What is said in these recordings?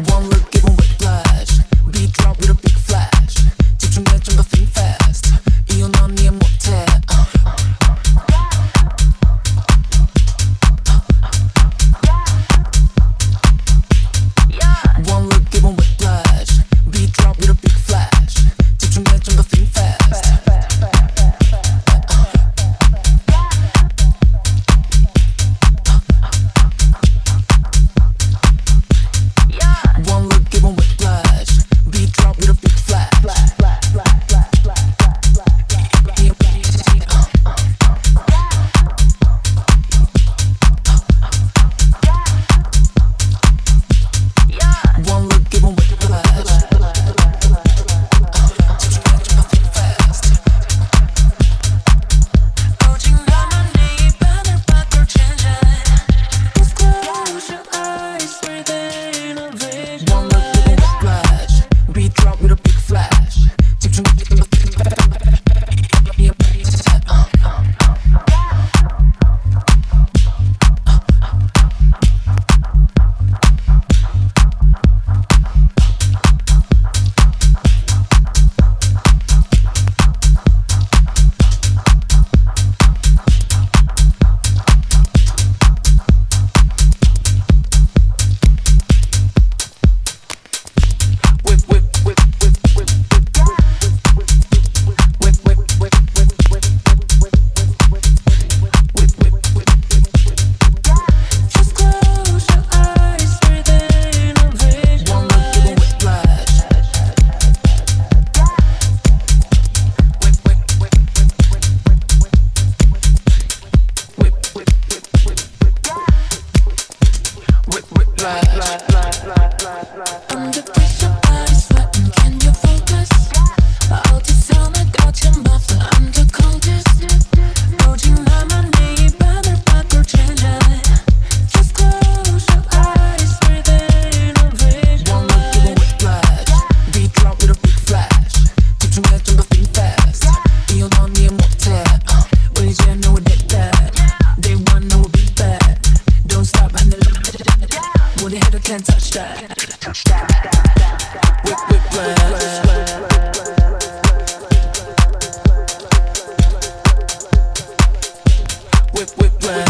One look given whiplash. Beat drop with a big flash. 집중해 좀 더 think fast. 이유 넌 이해 못해. One look given whiplash. Beat drop with a big flash. 집중해 좀 더 think fast. One look given whiplash. Beat drop with a big flash. One look given whiplash. 집중해 좀 더 think fast. 오직 너만 네 입안을 바꿀 change it. Just close your eyes, breathe in a vision. One look given whiplash. Beat drop with a big flash. 집중해 좀 더 think fast. Whip, whip, whip, whip, whip, whip, whip, whip, whip, whip, whip, whip, whip, whip, whip. Just close your eyes, breathe in a vision. One look given whiplash. Whip, whip, whip, whip, whip, whip, whip, whip, whip, whip, whip, whiplash. Under pressure, body sweating, can you focus? 어디서나 거친 밥도 under coldest. 오직 너만 네 입안을 바꿀 change it. Just close your eyes, breathe in a vision. One look given whiplash. Beat drop with a big flash. 집중해 좀 더 think fast. 이유 넌 이해 못해. 우리 이제 know we did that. Day one know we'll be bad. Don't stop 하늘. 우리 해도 can't touch that. Whip, whiplash. Whip, whiplash.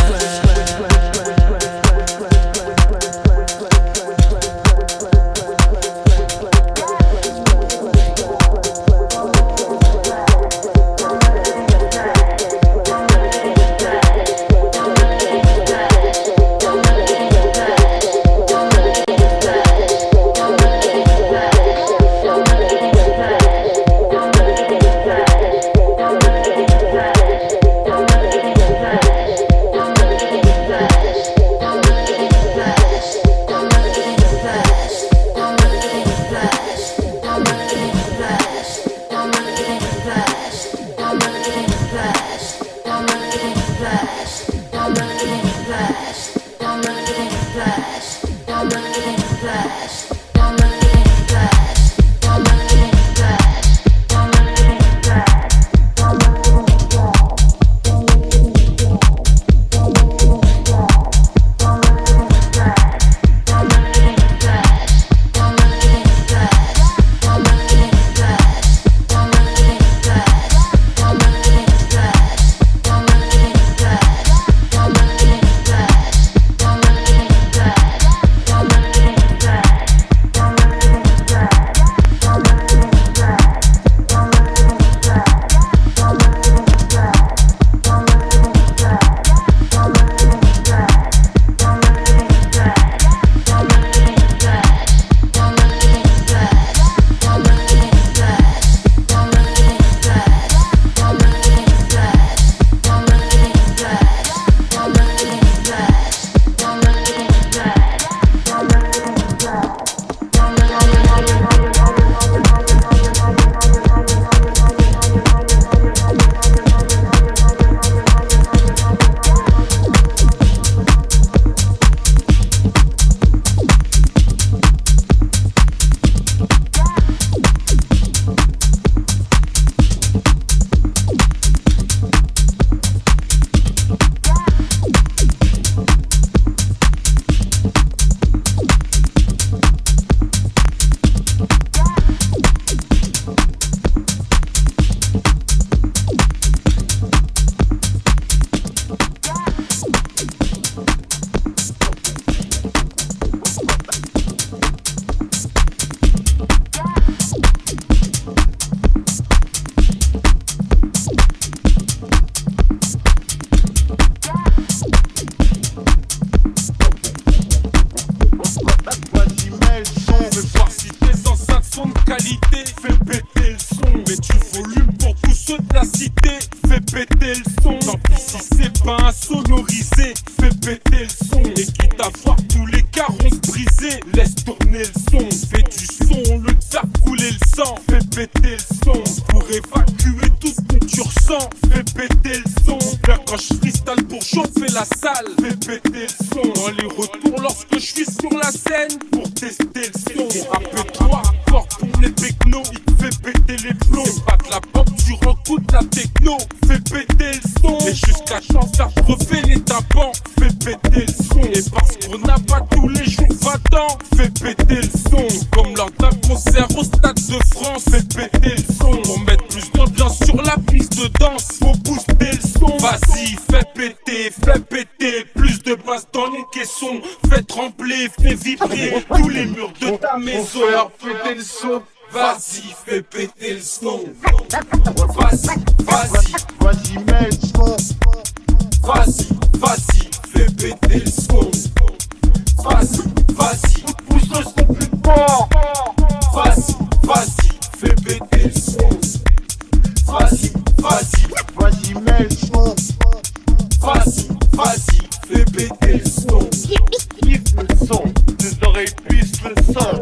Just fais du son, le faire couler le sang, fais péter le son, pour évacuer tout ce que tu ressens, fais péter le son, bien quand je freestyle pour chauffer la salle, fais péter le son, dans les retours lorsque je suis sur la scène, pour tester le son, pour rapper 3 accords pour les technos, il te fait péter les plombs, c'est pas de la pop, tu recoutes la techno, fais péter le son, et jusqu'à chance ça refait les tapants, fais péter le son, et parce qu'on n'a pas tous les jours 20 ans, fais péter le son, comme lors d'un concert au Stade de France, fais péter le son, pour mettre plus d'ambiance sur la piste de danse, faut booster le son, vas-y fais péter, plus de basse dans les caissons, fais trembler, fais vibrer tous les murs de ta maison, faire péter le son. Vas-y, fais péter le son. Vas-y, mets le son. Vas-y, fais péter le son. Vas-y, pousse le son plus fort. Vas-y, fais péter le son. Vas-y, mets le son. Vas-y, fais péter le son. Kiffe le son, tes oreilles puissent le son.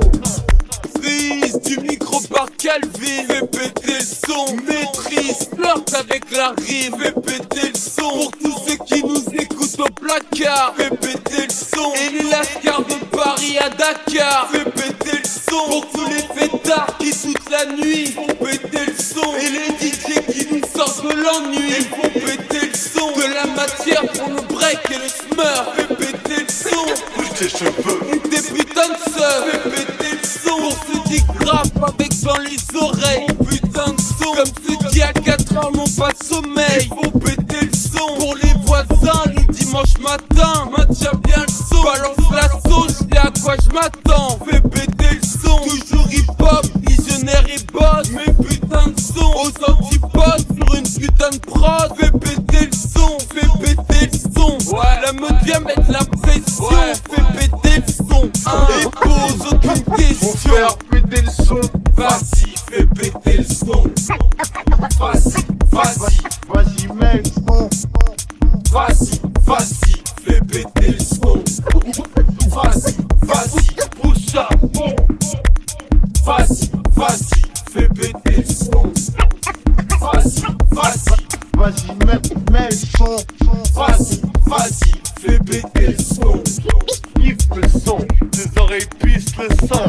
Prise du micro par Calvin, fais péter le son. Maîtrise, flirte avec la rime, fais péter le son. Pour tous ceux qui nous écoutent au placard, fais péter le son. Et les SCR de Paris à Dakar, fais péter le son. Pour tous les fêtards qui toute la nuit font péter le son. Et les DJ qui nous sortent de l'ennui, ils font péter le son. De la matière pour le break et le smurf, fais péter le son. Bouge tes cheveux, tes putains de sœurs, fais péter le son. Pour ceux qui grappent avec dans les oreilles, putain de son. Comme ceux qui à 4h n'ont pas de sommeil, faut péter le son. Pour les voisins le dimanche matin, maintiens bien le son. Balance la sauce, c'est à quoi je m'attends, fais péter le son. Toujours hip-hop, visionnaire et boss, mais putain de son. Aux antipodes sur une putain de prod, fais péter le son, fais péter le son. La mode vient mettre la pression, fais péter le son. Et pose aucune question, faire péter le son. Vas-y, fais péter le son. Vas-y, mets le son. Vas-y, fais péter le son. Vas-y, pousse ça. Vas-y, fais péter le son. Vas-y, mets le son. Vas-y, fais péter le son. Kiffe le son, tes oreilles puissent le son.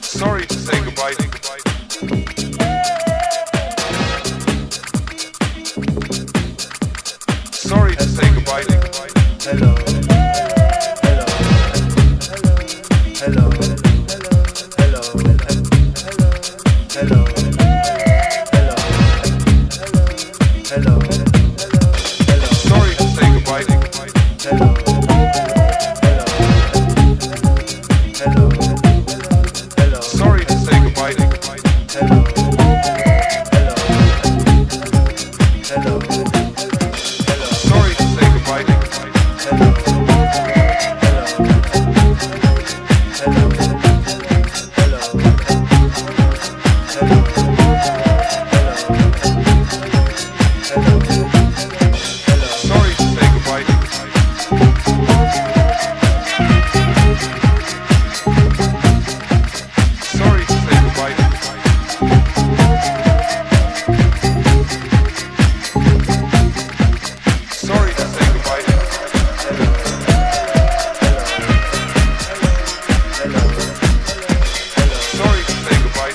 Sorry to say goodbye. Sorry to say goodbye. Hello. Hello. Hello. Hello. Hello. Hello. Hello. Sorry to say goodbye. Hello. Hello. Hello. Sorry to say goodbye. Hello. Hello. Sorry to say goodbye. Sorry to say goodbye. Sorry to say goodbye. Sorry to say goodbye. Sorry to say goodbye.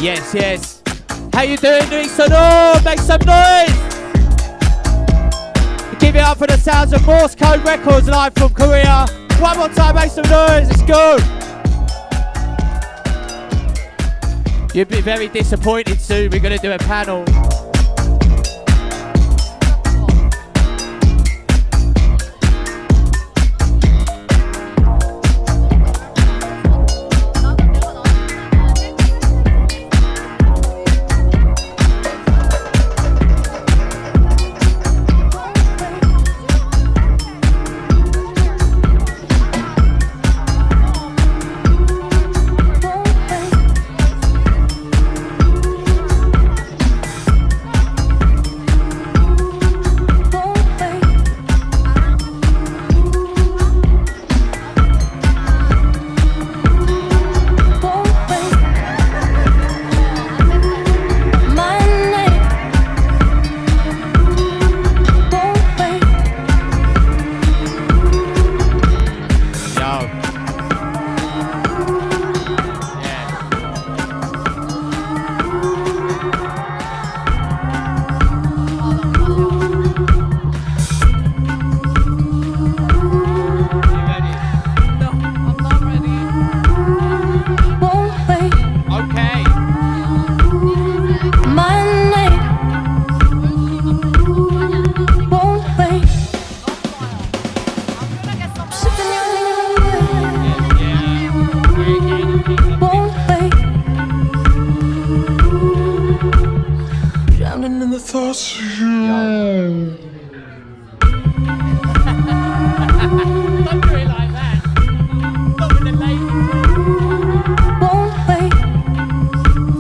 Yes, yes. How you doing, Nuit? Sonores? Make some noise! Give it up for the sounds of Morse Code Records live from Korea. One more time, make some noise. Let's go. You'll be very disappointed soon. We're going to do a panel.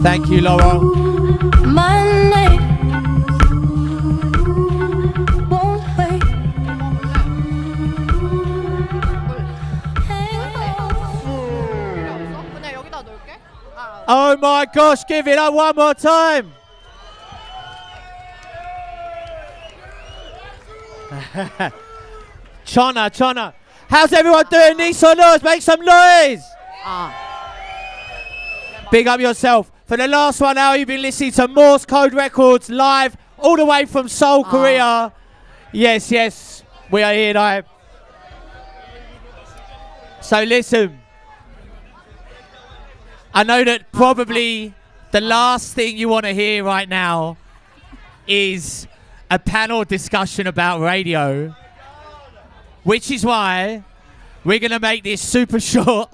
Thank you, Laura. Oh my gosh, give it up one more time. Chona. How's everyone doing? Nuits or Sonores? Make some noise. Big up yourself. For the last 1 hour, you've been listening to Morse Code Records live all the way from Seoul, Korea. Yes, we are here now. So listen, I know that probably the last thing you want to hear right now is a panel discussion about radio, which is why we're going to make this super short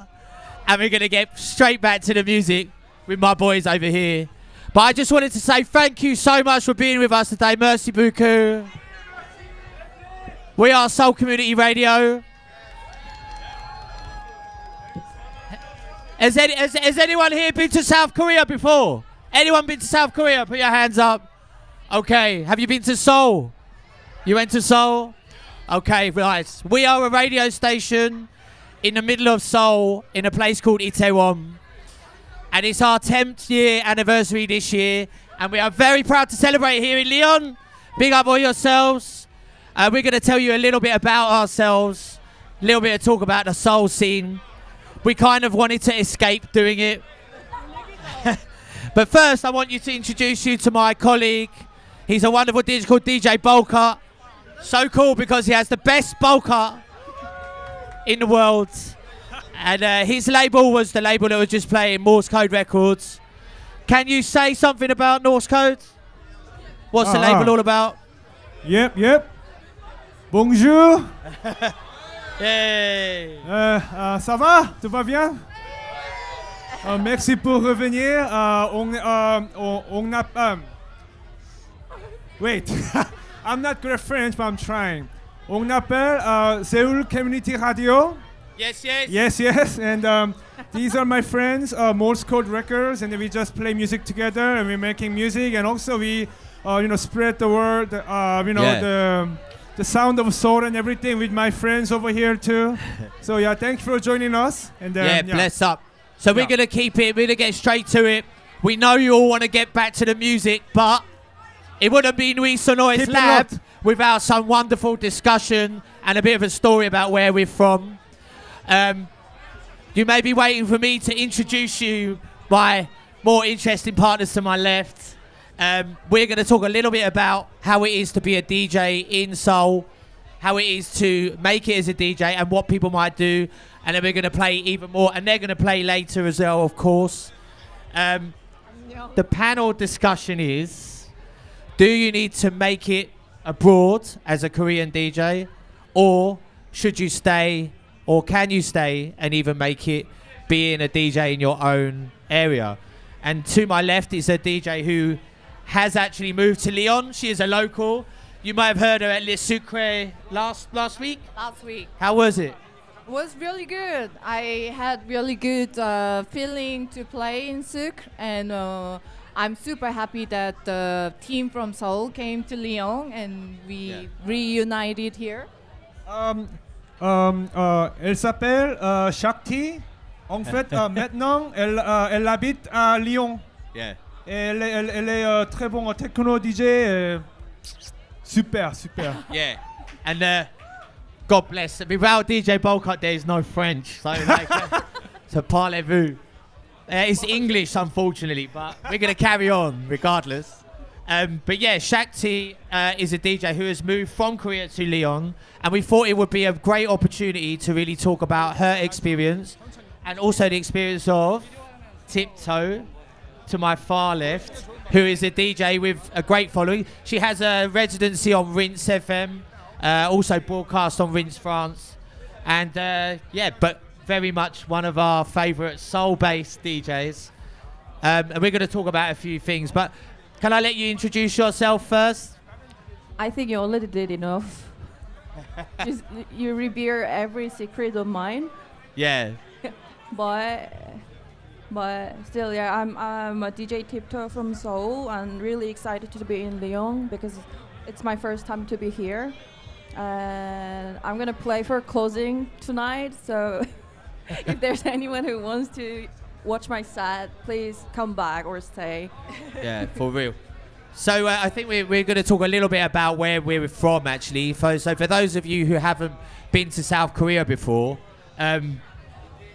and we're going to get straight back to the music with my boys over here. But I just wanted to say thank you so much for being with us today. Merci beaucoup. We are Seoul Community Radio. Has anyone here been to South Korea before? Anyone been to South Korea? Put your hands up. Okay. Have you been to Seoul? You went to Seoul? Okay, right. We are a radio station in the middle of Seoul in a place called Itaewon. And it's our 10th year anniversary this year. And we are very proud to celebrate here in Lyon. Big up all yourselves. We're going to tell you a little bit about ourselves. A little bit of talk about the Seoul scene. We kind of wanted to escape doing it. But first, I want you to introduce you to my colleague. He's a wonderful DJ called DJ Bowl Cut. So cool because he has the best bowl cut in the world. And his label was the label that was just playing, Morse Code Records. Can you say something about Morse Code? What's the label all about? Yep. Bonjour. Hey. Ça va? Tout va bien? Merci pour revenir. Wait, I'm not great French, but I'm trying. On appelle Seoul Community Radio. Yes. And these are my friends, Morse Code Records, and we just play music together, and we're making music, and also we, spread the word, the sound of soul and everything with my friends over here too. So yeah, thanks for joining us. And bless up. So we're gonna keep it. We're gonna get straight to it. We know you all want to get back to the music, but it wouldn't be Nuits or Sonores Lab without some wonderful discussion and a bit of a story about where we're from. You may be waiting for me to introduce you my more interesting partners to my left. We're going to talk a little bit about how it is to be a DJ in Seoul. how it is to make it as a DJ and what people might do. And then we're going to play even more. And they're going to play later as well, of course. The panel discussion is, do you need to make it abroad as a Korean DJ? Or should you stay, or can you stay and even make it being a DJ in your own area? And to my left is a DJ who has actually moved to Lyon. She is a local. You might have heard her at Le Sucre last week. Last week. How was it? It was really good. I had really good feeling to play in Sucre, and I'm super happy that the team from Seoul came to Lyon and we reunited here. Elle s'appelle Shakti. En fait, maintenant, elle habite à Lyon. Yeah. Elle est très bon techno DJ. Super. Yeah. And God bless. Without DJ Bolcott, there is no French. So, so parlez-vous. It's English, unfortunately, but we're going to carry on regardless. But yeah, Shakti is a DJ who has moved from Korea to Lyon, and we thought it would be a great opportunity to really talk about her experience and also the experience of Tiptoe to my far left, who is a DJ with a great following. She has a residency on Rinse FM, also broadcast on Rinse France, and but very much one of our favourite soul-based DJs. And we're going to talk about a few things, but can I let you introduce yourself first? I think you already did enough. Just, you reveal every secret of mine. Yeah. But still, yeah, I'm a DJ Tiptoe from Seoul. I'm really excited to be in Lyon because it's my first time to be here. And I'm gonna play for closing tonight. So if there's anyone who wants to watch my set, please come back or stay. Yeah, for real. So I think we're going to talk a little bit about where we're from, actually. So for those of you who haven't been to South Korea before,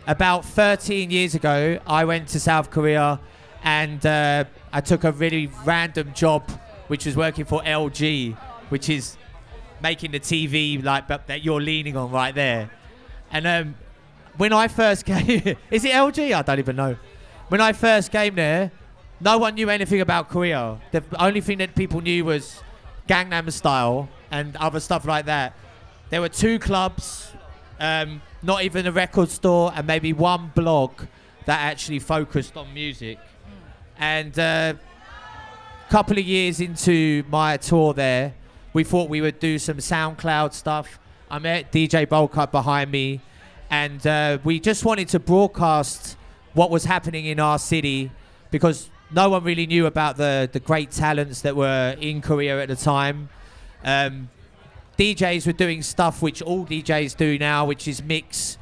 about 13 years ago, I went to South Korea and I took a really random job, which was working for LG, which is making the TV like that you're leaning on right there. And when I first came, is it LG? I don't even know. When I first came there, no one knew anything about Korea. The only thing that people knew was Gangnam Style and other stuff like that. There were 2 clubs, not even a record store, and maybe 1 blog that actually focused on music. And a couple of years into my tour there, we thought we would do some SoundCloud stuff. I met DJ Bolcott behind me, and we just wanted to broadcast what was happening in our city because no one really knew about the great talents that were in Korea at the time. DJs were doing stuff which all DJs do now, which is mix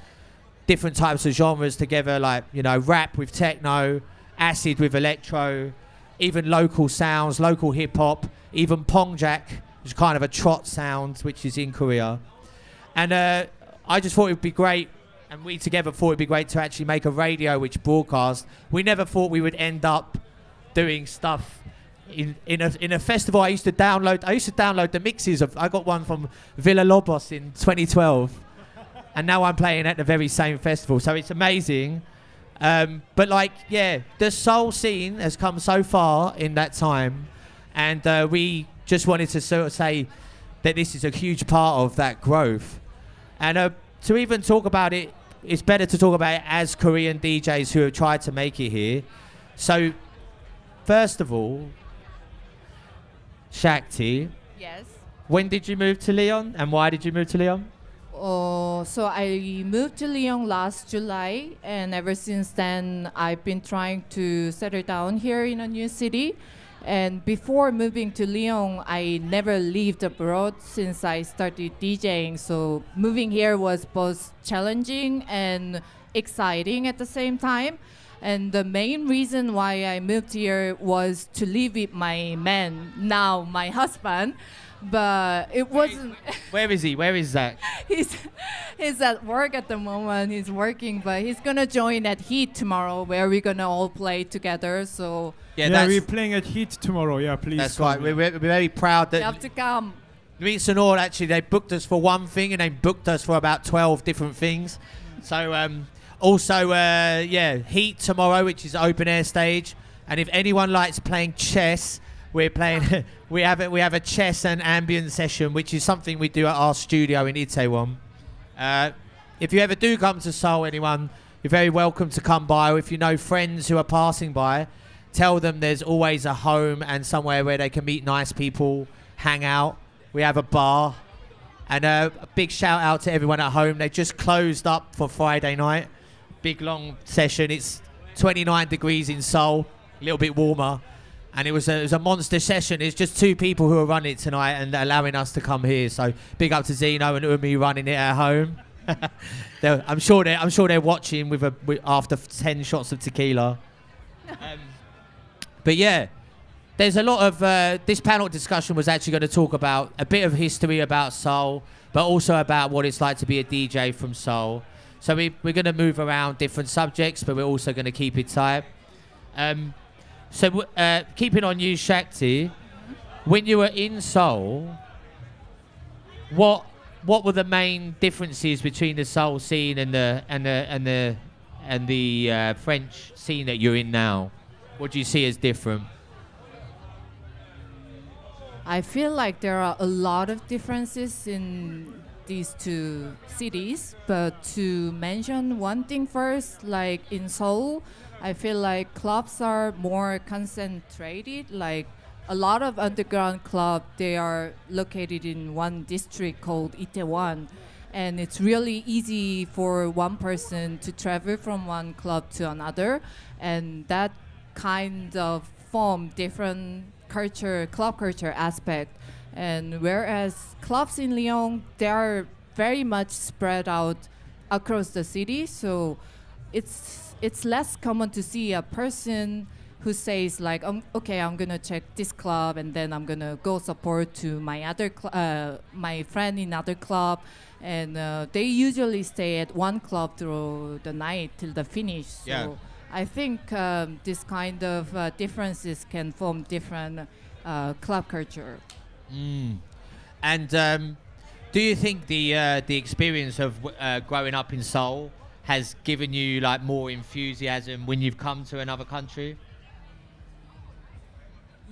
different types of genres together, like, you know, rap with techno, acid with electro, even local sounds, local hip-hop, even pongjak, which is kind of a trot sound, which is in Korea. And I just thought it would be great, and we together thought it would be great to actually make a radio which broadcast. We never thought we would end up doing stuff in a festival. I used to download the mixes of. I got one from Villa Lobos in 2012, and now I'm playing at the very same festival. So it's amazing. But like, yeah, the soul scene has come so far in that time, and we just wanted to sort of say that this is a huge part of that growth. And to even talk about it, it's better to talk about it as Korean DJs who have tried to make it here. So, first of all, Shakti. Yes. When did you move to Lyon, and why did you move to Lyon? So I moved to Lyon last July, and ever since then, I've been trying to settle down here in a new city. And before moving to Lyon, I never lived abroad since I started DJing. So moving here was both challenging and exciting at the same time. And the main reason why I moved here was to live with my man, now my husband. But it wasn't. Where is he? Where is Zach? He's at work at the moment. He's working, but he's gonna join at Heat tomorrow, where we're gonna all play together. So yeah, we're playing at Heat tomorrow. Yeah, please. That's right. We're very proud that you have to come. Nuit Sonores, actually, they booked us for one thing and they booked us for about 12 different things. So, Heat tomorrow, which is open air stage. And if anyone likes playing chess, we're playing. we have a chess and ambient session, which is something we do at our studio in Itaewon. If you ever do come to Seoul, anyone, you're very welcome to come by. Or if you know friends who are passing by, tell them there's always a home and somewhere where they can meet nice people, hang out. We have a bar. And a big shout out to everyone at home. They just closed up for Friday night. Big long session. It's 29 degrees in Seoul, a little bit warmer. And it was a monster session. It's just 2 people who are running it tonight and allowing us to come here. So big up to Zeno and Umi running it at home. I'm sure they're watching with after 10 shots of tequila. But yeah. There's a lot of this panel discussion was actually going to talk about a bit of history about Seoul, but also about what it's like to be a DJ from Seoul. So we're going to move around different subjects, but we're also going to keep it tight. Keeping on you, Shakti, when you were in Seoul, what were the main differences between the Seoul scene and the French scene that you're in now? What do you see as different? I feel like there are a lot of differences in these 2 cities, but to mention one thing first, like in Seoul, I feel like clubs are more concentrated. Like a lot of underground clubs, they are located in one district called Itaewon, and it's really easy for one person to travel from one club to another, and that kind of form different club culture aspect. And whereas clubs in Lyon, they are very much spread out across the city, so it's less common to see a person who says like, okay, I'm gonna check this club and then I'm gonna go support to my other my friend in other club, and they usually stay at one club through the night till the finish. Yeah. So I think this kind of differences can form different club culture. And do you think the experience of growing up in Seoul has given you like more enthusiasm when you've come to another country?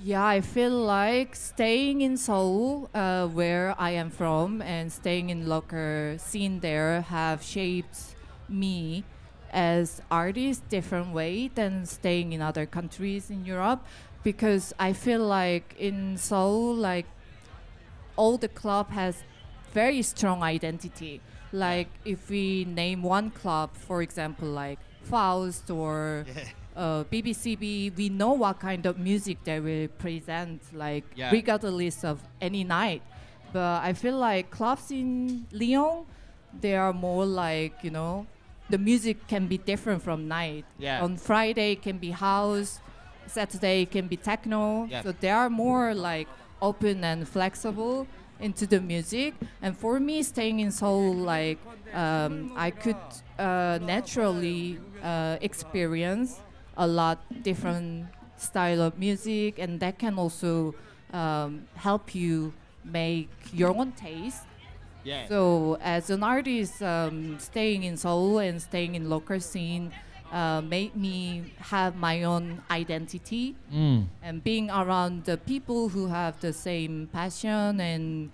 Yeah, I feel like staying in Seoul, where I am from, and staying in local scene there have shaped me as artist different way than staying in other countries in Europe, because I feel like in Seoul, like all the club has very strong identity. Like if we name one club, for example, like Faust or BBCB, we know what kind of music they will present, like regardless of any night. But I feel like clubs in Lyon, they are more like, you know, the music can be different from night. Yeah. On Friday it can be house, Saturday it can be techno. Yeah. So they are more like open and flexible into the music. And for me, staying in Seoul, like I could naturally experience a lot different style of music, and that can also help you make your own taste. Yeah. So as an artist, staying in Seoul and staying in local scene made me have my own identity, and being around the people who have the same passion and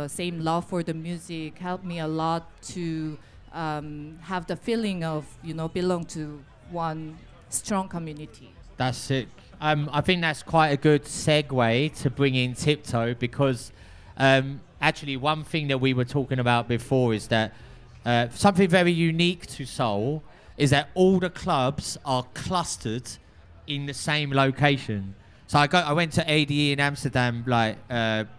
same love for the music helped me a lot to have the feeling of, you know, belong to one strong community. That's sick. I think that's quite a good segue to bring in Tiptoe, because actually one thing that we were talking about before is that something very unique to Seoul is that all the clubs are clustered in the same location. So I went to ADE in Amsterdam like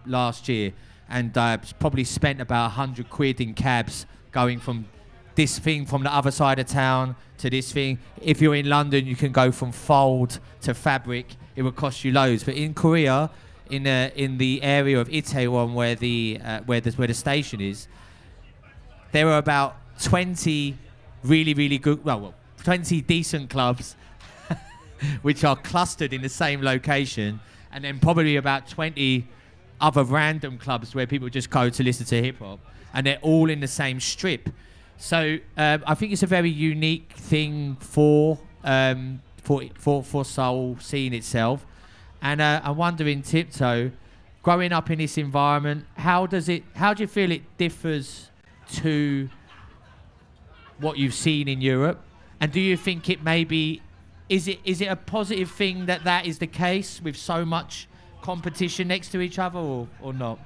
last year, and I probably spent about 100 quid in cabs going from this thing from the other side of town to this thing. If you're in London, you can go from Fold to Fabric. It would cost you loads. But in Korea, in the area of Itaewon where the station is, there are about 20 really good, 20 decent clubs which are clustered in the same location, and then probably about 20 other random clubs where people just go to listen to hip hop, and they're all in the same strip. So I think it's a very unique thing for Seoul scene itself. And I'm wondering, Tiptoe, growing up in this environment, how do you feel it differs to what you've seen in Europe? And do you think it maybe is it a positive thing that is the case with so much competition next to each other, or not?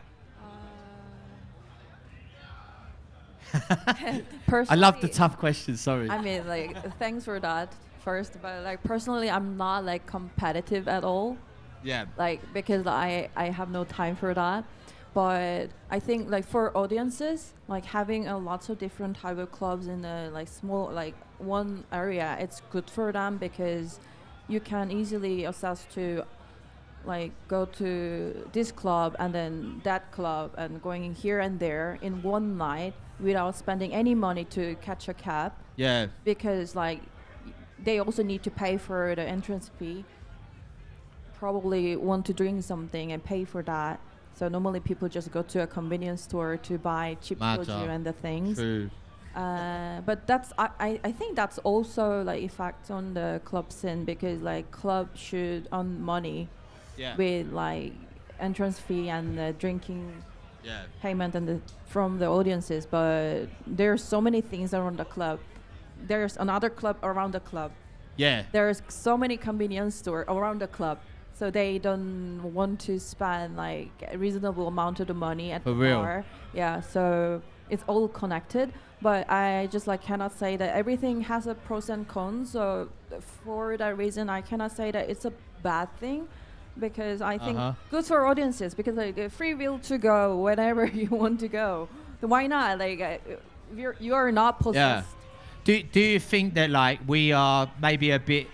I love the tough questions. Sorry. I mean, like, thanks for that first, but like personally, I'm not like competitive at all. Yeah. Like, because I have no time for that. But I think like for audiences, like having a lots of different type of clubs in a like small like one area, it's good for them because you can easily access to like go to this club and then that club and going here and there in one night without spending any money to catch a cab. Yeah. Because like they also need to pay for the entrance fee. Probably want to drink something and pay for that. So normally people just go to a convenience store to buy cheap soju and the things. True. But that's I think that's also like effect on the club scene because like club should earn money with like entrance fee and the drinking payment and from the audiences. But there's so many things around the club. There's another club around the club. Yeah. There's so many convenience store around the club. So they don't want to spend like a reasonable amount of the money at the bar. Yeah, so it's all connected. But I just like cannot say that everything has a pros and cons. So for that reason, I cannot say that it's a bad thing, because I think good for audiences because like a free will to go whenever you want to go. So why not? Like you are not possessed. Yeah. Do you think that like we are maybe a bit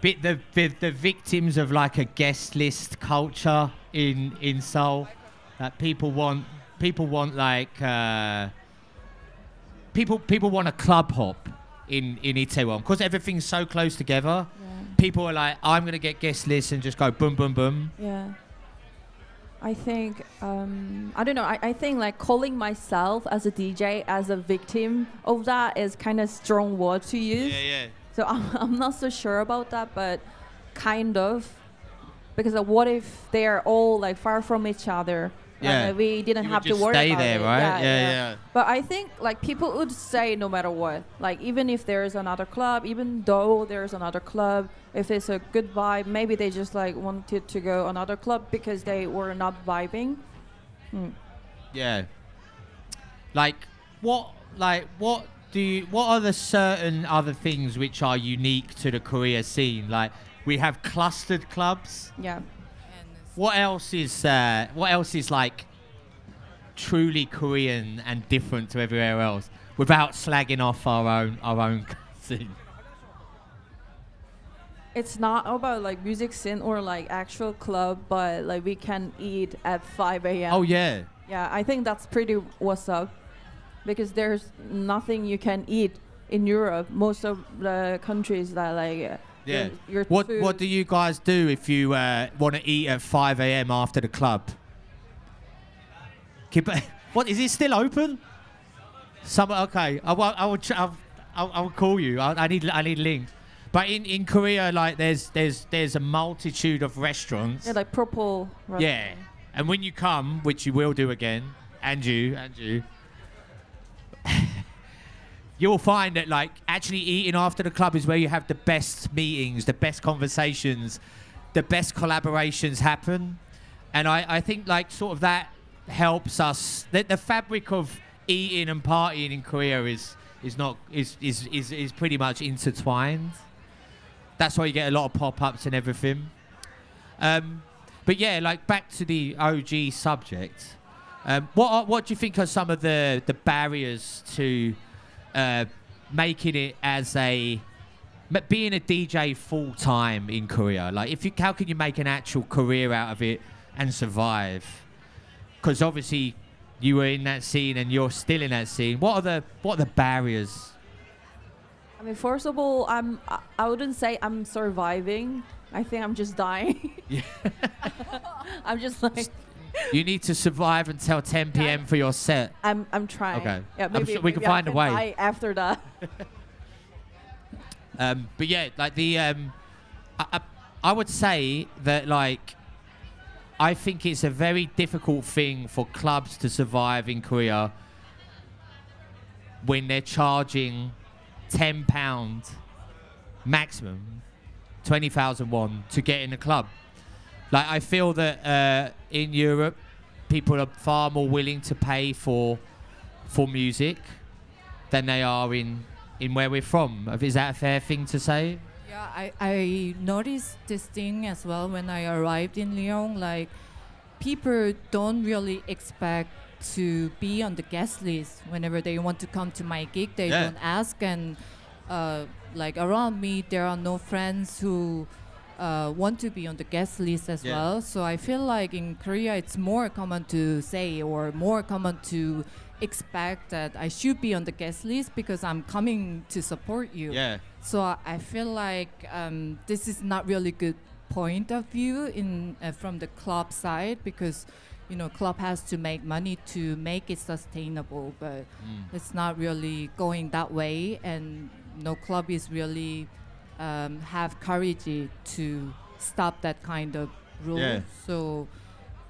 the victims of like a guest list culture in Seoul? That people want like people want a club hop in Itaewon because everything's so close together. People are like, I'm gonna get guest lists and just go boom boom boom. Yeah. I think I don't know. I think like calling myself as a DJ as a victim of that is kind of strong word to use. Yeah. So I'm not so sure about that, but kind of, because what if they are all like far from each other? Yeah, we didn't you have would to just worry stay about there, it. right? Yeah. But I think like people would stay no matter what. Like even if there's another club, even though there's another club, if it's a good vibe, maybe they just like wanted to go another club because they were not vibing. Yeah. What are the certain other things which are unique to the Korea scene? Like we have clustered clubs. Yeah. What else is like truly Korean and different to everywhere else without slagging off our own scene? It's not about like music scene or like actual club, but like we can eat at 5 a.m. Oh yeah. Yeah, I think that's pretty what's up, because there's nothing you can eat in Europe. Most of the countries that like your What food. do you guys do if you want to eat at 5 a.m. after the club? What is it still open? Okay. I will call you. I need links. But in Korea, like there's a multitude of restaurants. Yeah, like proper. Yeah, and when you come, which you will do again, and you. You'll find that like actually eating after the club is where you have the best meetings, the best conversations, the best collaborations happen. And I think like sort of that helps us. The fabric of eating and partying in Korea is pretty much intertwined. That's why you get a lot of pop-ups and everything. But yeah, like back to the OG subject. What do you think are some of the barriers to making it as being a DJ full time in Korea? Like, how can you make an actual career out of it and survive? Because obviously you were in that scene and you're still in that scene. What are the barriers? I mean, first of all, I wouldn't say I'm surviving, I think I'm just dying. Yeah. I'm just like. You need to survive until 10 p.m. for your set. I'm trying. Okay. Yeah, I'm maybe sure we can maybe I find a way. die after that. But yeah, like the I would say that like I think it's a very difficult thing for clubs to survive in Korea when they're charging £10 maximum, 20,000 won to get in a club. Like I feel that in Europe, people are far more willing to pay for music than they are in where we're from. Is that a fair thing to say? Yeah, I noticed this thing as well when I arrived in Lyon. Like, people don't really expect to be on the guest list whenever they want to come to my gig. They don't ask, and like around me, there are no friends who want to be on the guest list as well. So I feel like in Korea, it's more common to say or more common to expect that I should be on the guest list because I'm coming to support you. Yeah. So I feel like this is not really good point of view in from the club side, because you know club has to make money to make it sustainable, but it's not really going that way, and no club is really have courage to stop that kind of rule. Yeah. So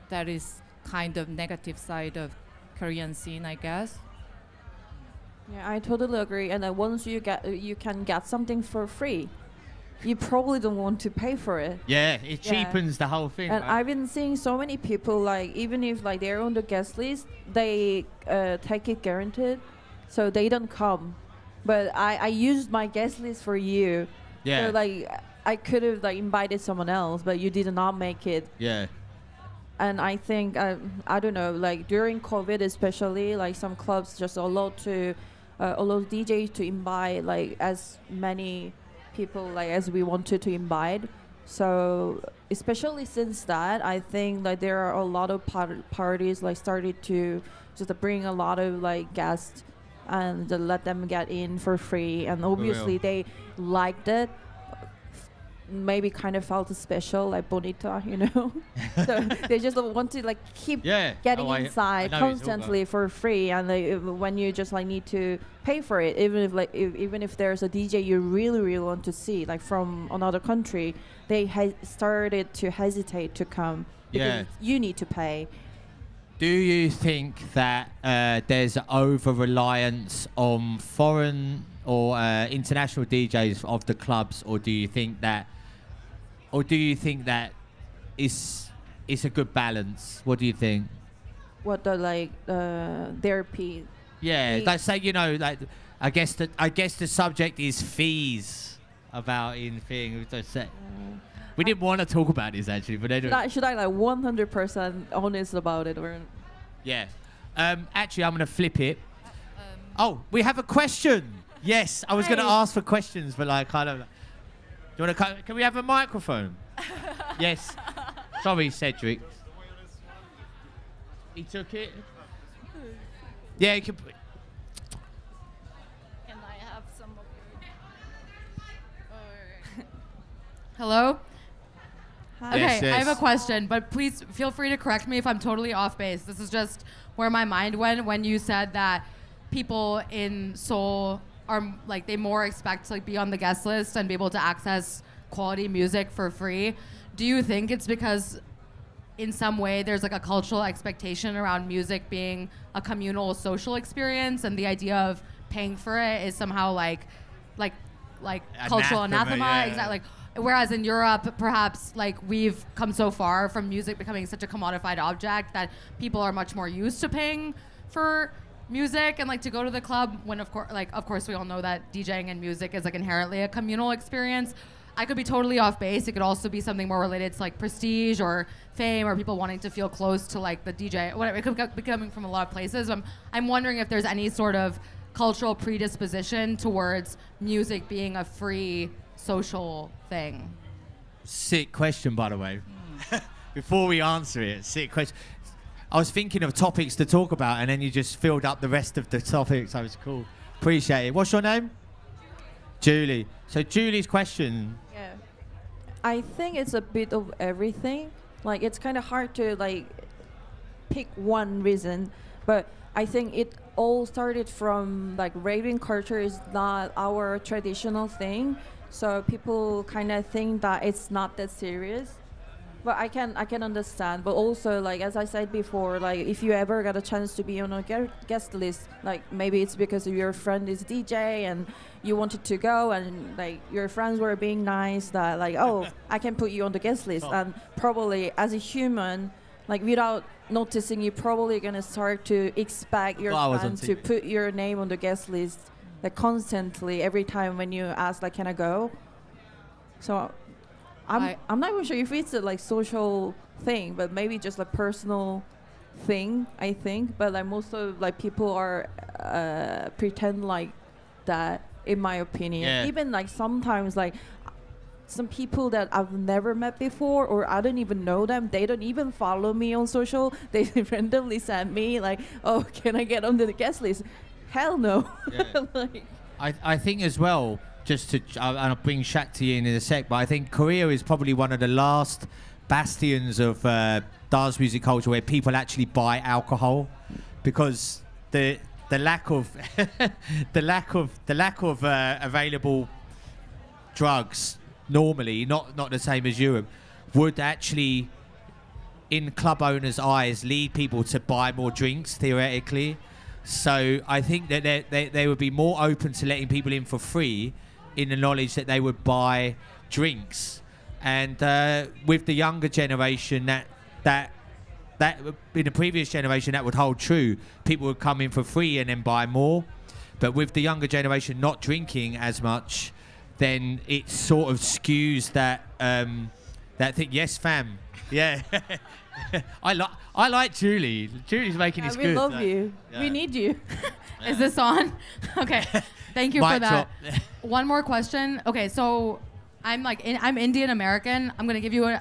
that is kind of negative side of Korean scene, I guess. Yeah, I totally agree. And then once you can get something for free, you probably don't want to pay for it. Yeah, it cheapens the whole thing. And right? I've been seeing so many people, like even if like they're on the guest list, they take it guaranteed, so they don't come. But I used my guest list for you. Yeah. So like I could have like invited someone else, but you did not make it. Yeah. And I think I don't know, like during COVID especially, like some clubs just allow DJs to invite like as many people like as we wanted to invite. So especially since that, I think like there are a lot of parties like started to just bring a lot of like guests and let them get in for free, and obviously they liked it. Maybe kind of felt special, like bonita, you know. So they just want to like keep getting inside constantly for free, and when you just like need to pay for it, even if there's a DJ you really want to see, like from another country, they started to hesitate to come because you need to pay. Do you think that there's over-reliance on foreign or international DJs of the clubs, or do you think that it's a good balance? What do you think? What the like therapy? Yeah, like say like I guess the subject is fees about in thing. We didn't want to talk about this actually, but anyway. Should I like 100% honest about it or? Yeah. Actually, I'm gonna flip it. Oh, we have a question. Yes, I was gonna ask for questions, but like kind of. Do you want to? Can we have a microphone? Yes. Sorry, Cedric. He took it. Yeah, you can. Can I have some of your... Hello? Hi. Okay, Yes, yes. I have a question, but please feel free to correct me if I'm totally off base. This is just where my mind went when you said that people in Seoul are like they more expect to like be on the guest list and be able to access quality music for free. Do you think it's because in some way there's like a cultural expectation around music being a communal social experience, and the idea of paying for it is somehow like cultural anathema? Yeah. Exactly. Like, whereas in Europe, perhaps like we've come so far from music becoming such a commodified object that people are much more used to paying for music and like to go to the club, when of course we all know that DJing and music is like inherently a communal experience. I could be totally off base. It could also be something more related to like prestige or fame, or people wanting to feel close to like the DJ, whatever. It could be coming from a lot of places. I'm wondering if there's any sort of cultural predisposition towards music being a free social thing. Sick question, by the way. Before we answer it, sick question. I was thinking of topics to talk about, and then you just filled up the rest of the topics. That was cool. Appreciate it. What's your name? Julie. So Julie's question. Yeah. I think it's a bit of everything. Like it's kind of hard to like pick one reason, but I think it all started from like raving culture is not our traditional thing, so people kind of think that it's not that serious. But I can understand. But also, like as I said before, like if you ever got a chance to be on a guest list, like maybe it's because your friend is DJ and you wanted to go, and like your friends were being nice that like, oh, I can put you on the guest list, and probably as a human, like without noticing, you're probably gonna start to expect your friends to put your name on the guest list like constantly every time when you ask like, can I go? So I'm not even sure if it's a like social thing, but maybe just a personal thing, I think. But like most of like people are pretend like that, in my opinion. Yeah. Even like sometimes like some people that I've never met before, or I don't even know them, they don't even follow me on social. They randomly send me like, oh, can I get on the guest list? Hell no. Yeah. Like, I think as well, just to, and I'll bring Shakti in a sec, but I think Korea is probably one of the last bastions of dance music culture where people actually buy alcohol, because the lack of the lack of available drugs normally, not the same as Europe, would actually, in club owners' eyes, lead people to buy more drinks theoretically. So I think that they would be more open to letting people in for free, in the knowledge that they would buy drinks. And with the younger generation, that in the previous generation that would hold true. People would come in for free and then buy more. But with the younger generation not drinking as much, then it sort of skews that thing. Yes, fam. Yeah. I like Julie. Julie's making this good. We love you. Yeah. We need you. Is this on? Okay. Thank you for Mic that. drop. One more question. Okay, so I'm Indian American. I'm gonna give you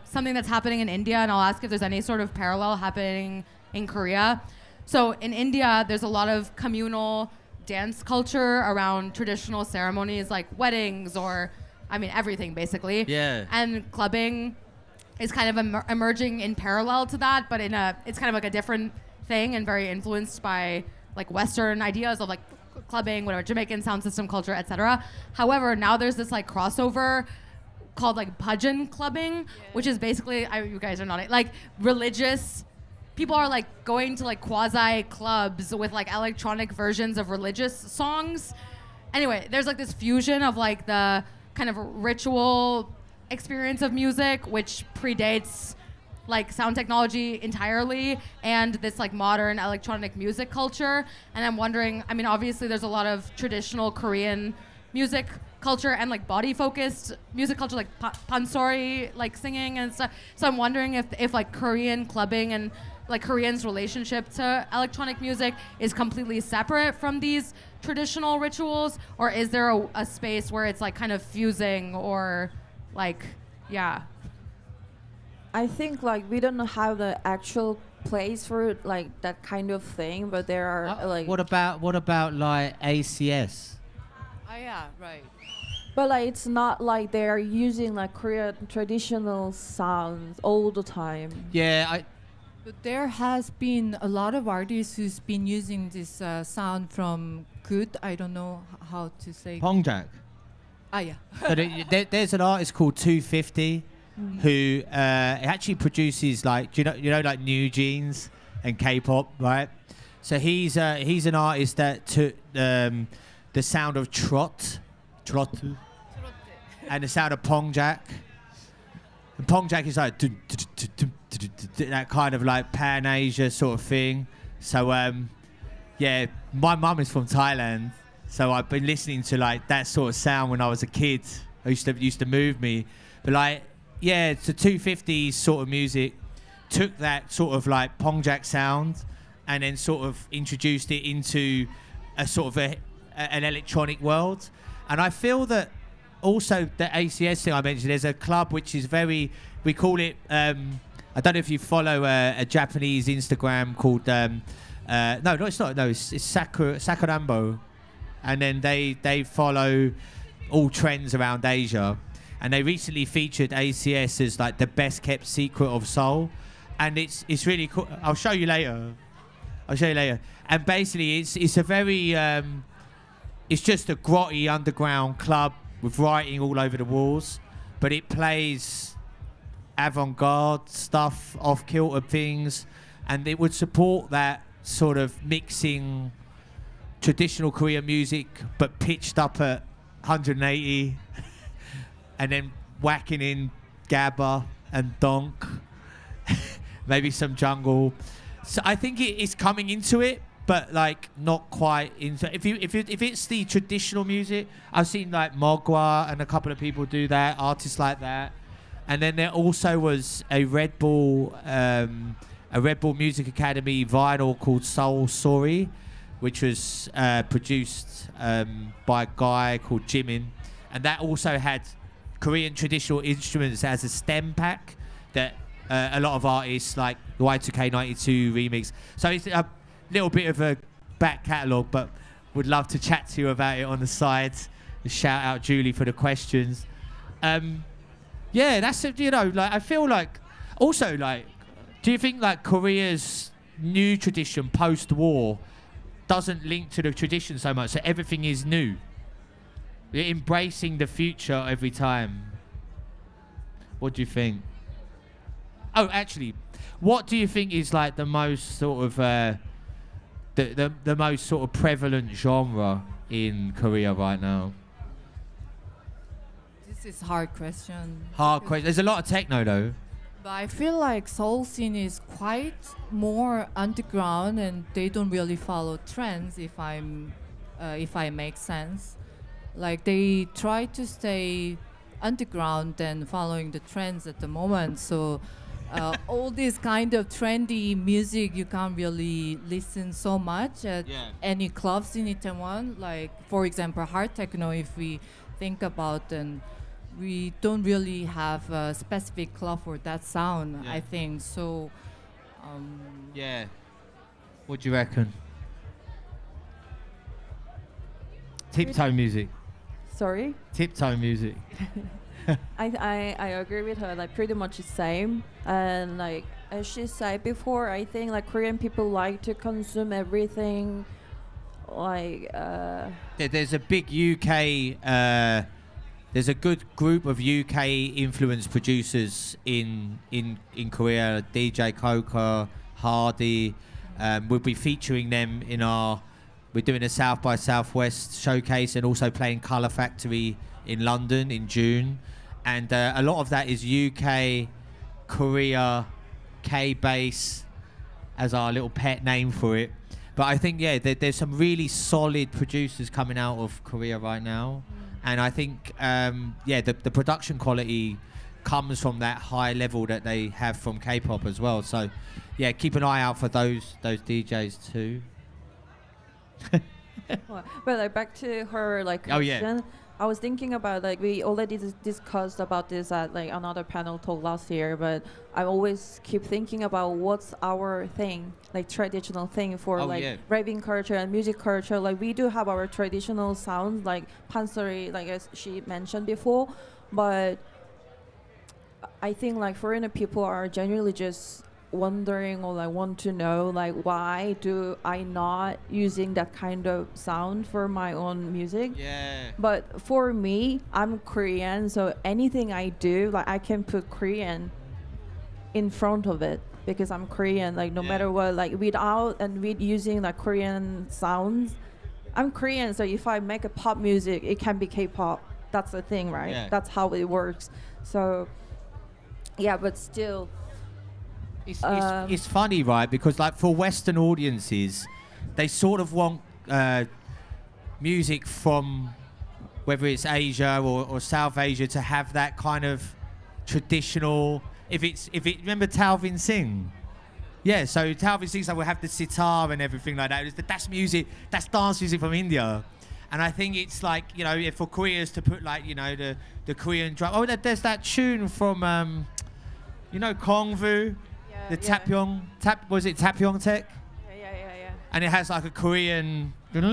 something that's happening in India, and I'll ask if there's any sort of parallel happening in Korea. So in India, there's a lot of communal dance culture around traditional ceremonies like weddings, or everything basically. Yeah. And clubbing is kind of emerging in parallel to that, but it's kind of like a different thing and very influenced by like Western ideas of like clubbing, whatever, Jamaican sound system culture, etc. However, now there's this like crossover called like bhajan clubbing, which is basically, you guys are not like religious. People are like going to like quasi clubs with like electronic versions of religious songs. Anyway, there's like this fusion of like the kind of ritual experience of music, which predates like sound technology entirely, and this like modern electronic music culture. And I'm wondering, obviously there's a lot of traditional Korean music culture and like body focused music culture, like pansori, like singing and stuff. So I'm wondering if like Korean clubbing and like Koreans' relationship to electronic music is completely separate from these traditional rituals, or is there a space where it's like kind of fusing, or like, yeah. I think like we don't have the actual place for like that kind of thing, but there are like. What about like ACS? Oh yeah, right. But like it's not like they're using like Korean traditional sounds all the time. Yeah, But there has been a lot of artists who's been using this sound from Good. I don't know how to say. Pongjak. Ah yeah. So there's an artist called 250 who actually produces like, you know like New Jeans and K-pop, right? So he's an artist that took the sound of trot, and the sound of Pongjak. And Pongjak is like that kind of like Pan Asia sort of thing. So yeah, my mum is from Thailand, so I've been listening to like that sort of sound when I was a kid. It used to move me. But like, yeah, it's the 250s sort of music took that sort of like Pongjak sound and then sort of introduced it into a sort of an electronic world. And I feel that also the ACS thing I mentioned, there's a club which is very, we call it, I don't know if you follow a Japanese Instagram called, no, it's not, it's Sakurambo. And then they follow all trends around Asia. and they recently featured ACS as like the best kept secret of Seoul, and it's really cool. I'll show you later. And basically, it's a very it's just a grotty underground club with writing all over the walls, but it plays avant-garde stuff, off-kilter things, and it would support that sort of mixing traditional Korean music but pitched up at 180 and then whacking in gabba and donk, maybe some jungle. So I think it's coming into it, but like not quite into. If it's the traditional music, I've seen like Mogwa and a couple of people do that, artists like that. And then there also was a Red Bull Music Academy vinyl called Soul Sorry, which was produced by a guy called Jimin, and that also had Korean traditional instruments as a stem pack that a lot of artists like Y2K92 remix. So it's a little bit of a back catalogue, but would love to chat to you about it on the side. Shout out Julie for the questions. Yeah, that's like I feel like also like, do you think like Korea's new tradition post-war doesn't link to the tradition so much, so everything is new? You're embracing the future every time. What do you think? Oh, actually, what do you think is like the most sort of the most sort of prevalent genre in Korea right now? This is a hard question. Hard question. There's a lot of techno though. But I feel like Seoul scene is quite more underground, and they don't really follow trends. If I make sense, like they try to stay underground than following the trends at the moment. So all this kind of trendy music you can't really listen so much at any clubs in Itaewon. Like for example, hard techno. If we think about then. We don't really have a specific club for that sound, I think. So, yeah. What do you reckon? Tiptoe music. Sorry? Tiptoe music. I agree with her, like pretty much the same. And like as she said before, I think like Korean people like to consume everything like there's a big UK there's a good group of UK influenced producers in Korea, DJ Coca, Hardy. We'll be featuring them in we're doing a South by Southwest showcase and also playing Colour Factory in London in June. And a lot of that is UK, Korea, K-Bass as our little pet name for it. But I think, there's some really solid producers coming out of Korea right now. And I think, the production quality comes from that high level that they have from K-pop as well. So, keep an eye out for those DJs too. But like back to her like question, I was thinking about like we already discussed about this at like another panel talk last year, but I always keep thinking about what's our thing, like traditional thing for raving culture and music culture. Like we do have our traditional sounds like pansori, like as she mentioned before, but I think like foreigner people are genuinely just wondering or like want to know like why do I not using that kind of sound for my own music. But for me, I'm Korean, so anything I do, like I can put Korean in front of it because I'm Korean, like no matter what, like without and with using like Korean sounds, I'm Korean, so if I make a pop music, it can be K-pop. That's the thing, right? That's how it works. So but still It's funny, right? Because like for Western audiences, they sort of want music from whether it's Asia or South Asia to have that kind of traditional. Remember Talvin Singh? Yeah, so Talvin Singh will have the sitar and everything like that. That's music, that's dance music from India. And I think it's like, for Koreans to put like, the Korean drum. Oh, there's that tune from, Kongvu. The Tapyong, was it Tapyong Tech? Yeah. And it has like a Korean. And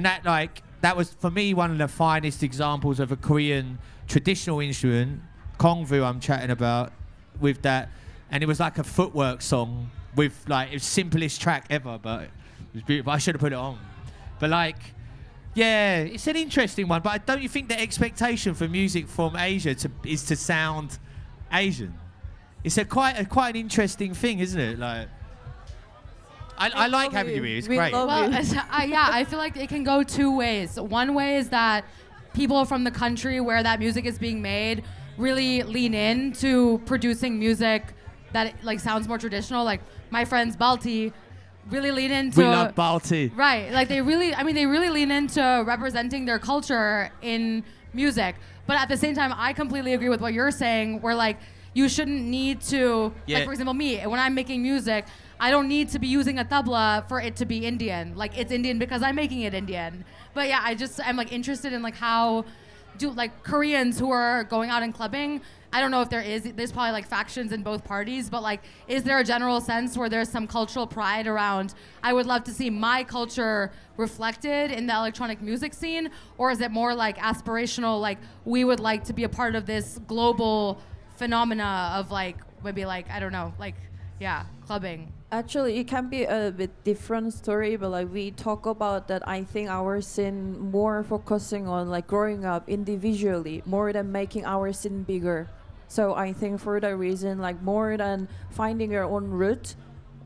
that like, that was for me one of the finest examples of a Korean traditional instrument, Kongvu I'm chatting about, with that, and it was like a footwork song with like, it was simplest track ever, but it was beautiful. I should have put it on. But like, yeah, it's an interesting one, but don't you think the expectation for music from Asia is to sound Asian? It's quite an interesting thing, isn't it? Like, I like having you here. It's great. Well, I feel like it can go two ways. One way is that people from the country where that music is being made really lean into producing music that like sounds more traditional. Like my friends Balti really lean into. We love Balti. Right. Like they really lean into representing their culture in music. But at the same time, I completely agree with what you're saying, where like you shouldn't need to, like for example, me, when I'm making music, I don't need to be using a tabla for it to be Indian. Like it's Indian because I'm making it Indian. But yeah, I'm like interested in like how do like Koreans who are going out and clubbing, I don't know if there's probably like factions in both parties, but like is there a general sense where there's some cultural pride around, I would love to see my culture reflected in the electronic music scene, or is it more like aspirational, like we would like to be a part of this global phenomena of like maybe like, I don't know, like clubbing? Actually, it can be a bit different story, but like we talk about that. I think our scene more focusing on like growing up individually more than making our scene bigger. So I think for that reason, like more than finding your own route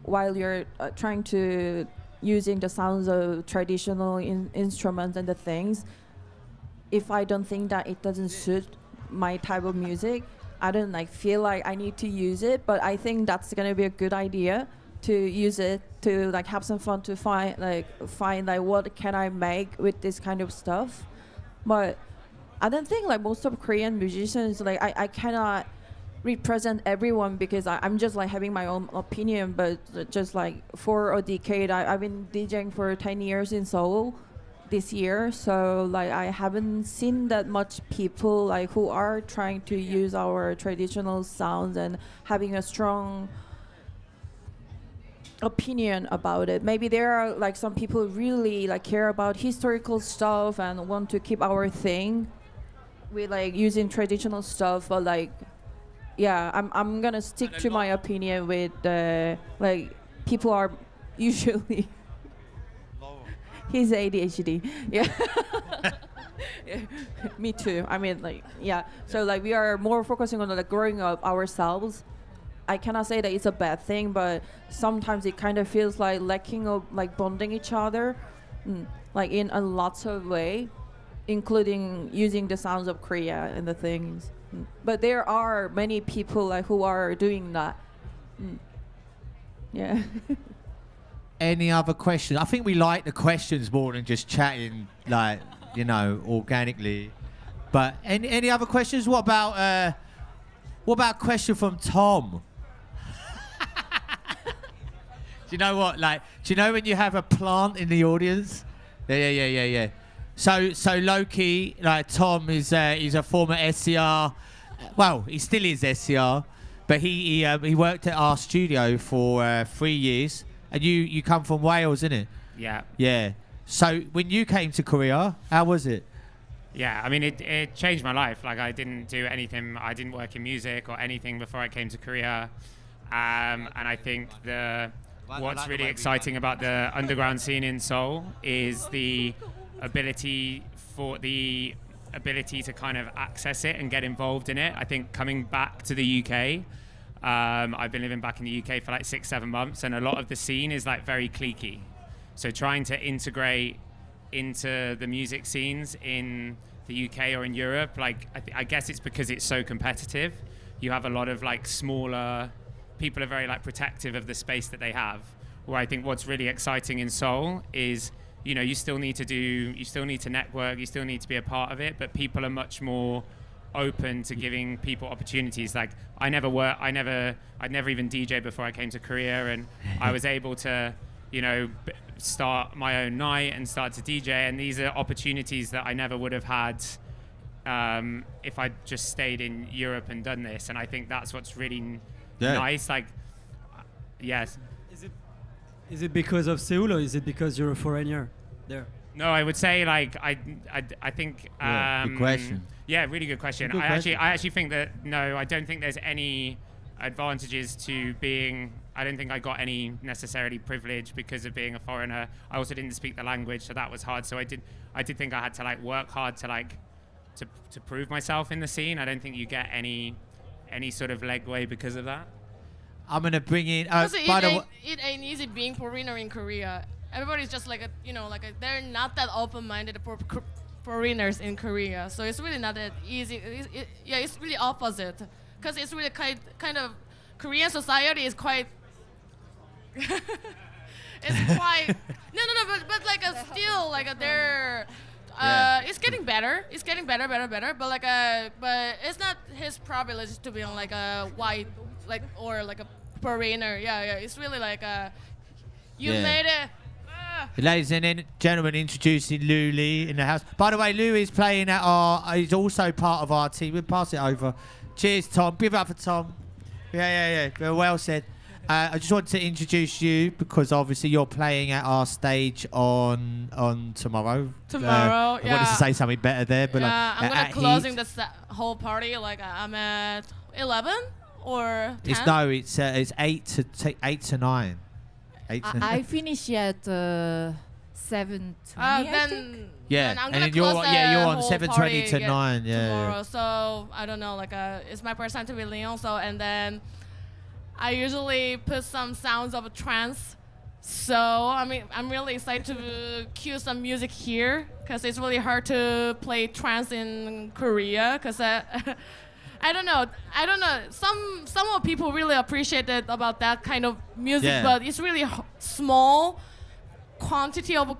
while you're trying to using the sounds of traditional instruments and the things, if I don't think that it doesn't suit my type of music, I don't like feel like I need to use it. But I think that's gonna be a good idea to use it to like have some fun, to find like what can I make with this kind of stuff. But I don't think like most of Korean musicians, like I cannot represent everyone because I'm just like having my own opinion. But just like for a decade, I've been DJing for 10 years in Seoul this year, so like I haven't seen that much people like who are trying to use our traditional sounds and having a strong opinion about it. Maybe there are like some people really like care about historical stuff and want to keep our thing with like using traditional stuff, but like I'm gonna stick to my opinion with like people are usually he's ADHD. Yeah. Yeah. Me too. I mean like so like we are more focusing on like growing up ourselves. I cannot say that it's a bad thing, but sometimes it kind of feels like lacking of like bonding each other, like in a lots of way, including using the sounds of Korea and the things. But there are many people like who are doing that. Yeah. Any other questions? I think we like the questions more than just chatting, like, you know, organically. But any other questions? What about a question from Tom? Do you know what? Like, do you know when you have a plant in the audience? Yeah. So low-key, like Tom is he's a former SCR. Well, he still is SCR, but he worked at our studio for 3 years. And you come from Wales, innit? Yeah. Yeah. So when you came to Korea, how was it? Yeah, I mean, it changed my life. Like, I didn't do anything. I didn't work in music or anything before I came to Korea. And I think what's really exciting about the underground scene in Seoul is the ability to kind of access it and get involved in it. I think coming back to the UK, I've been living back in the UK for like 6-7 months, and a lot of the scene is like very cliquey. So trying to integrate into the music scenes in the UK or in Europe, like I guess it's because it's so competitive. You have a lot of like smaller people are very like protective of the space that they have. Where I think what's really exciting in Seoul is, you know, you still need to network, you still need to be a part of it, but people are much more open to giving people opportunities. Like I'd never even DJ before I came to Korea, and I was able to, you know, start my own night and start to DJ, and these are opportunities that I never would have had if I just stayed in Europe and done this. And I think that's what's really nice. Like, yes. Is it because of Seoul, or is it because you're a foreigner there? No, I would say like I think. Good question. Yeah, really good question. Good question. I actually think that no, I don't think there's any advantages to being. I don't think I got any necessarily privilege because of being a foreigner. I also didn't speak the language, so that was hard. So I did think I had to like work hard to like to prove myself in the scene. I don't think you get any sort of legway because of that. I'm gonna bring in. It ain't easy being foreigner in Korea. Everybody's just like they're not that open-minded for foreigners in Korea. So it's really not that easy. It's really opposite, because it's really kind of Korean society is quite. It's quite but like still like they're. It's getting better. It's getting better. But but it's not his privilege to be on like a white, like or like a foreigner. Yeah. It's really like you made it. Ladies and gentlemen, introducing Lou Lee in the house. By the way, Lou is playing at he's also part of our team. We'll pass it over. Cheers, Tom. Give it up for Tom. Yeah. Very well said. I just wanted to introduce you because obviously you're playing at our stage on tomorrow. Tomorrow, I wanted to say something better there, but I'm gonna closing the whole party. Like I'm at 11 or 10. It's 8 to 9. I finish at 7:20. Then I'm gonna and close you're on whole 7:20 party to 9. tomorrow. So I don't know. Like it's my first time to be Lyon. So and then I usually put some sounds of a trance. So I mean I'm really excited to cue some music here because it's really hard to play trance in Korea because. I don't know. Some of people really appreciate it about that kind of music, but it's really small quantity of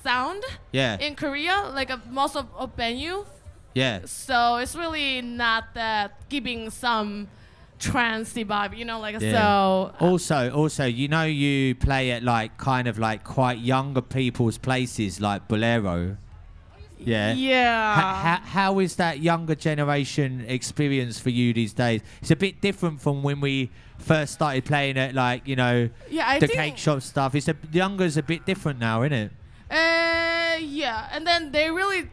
sound in Korea, like most of venue. Yeah. So it's really not that giving some trancey vibe, so. Also, you play at like kind of like quite younger people's places like Bolero. Yeah. How is that younger generation experience for you these days? It's a bit different from when we first started playing at like the cake shop stuff. Younger's a bit different now, isn't it? Yeah, and then they really,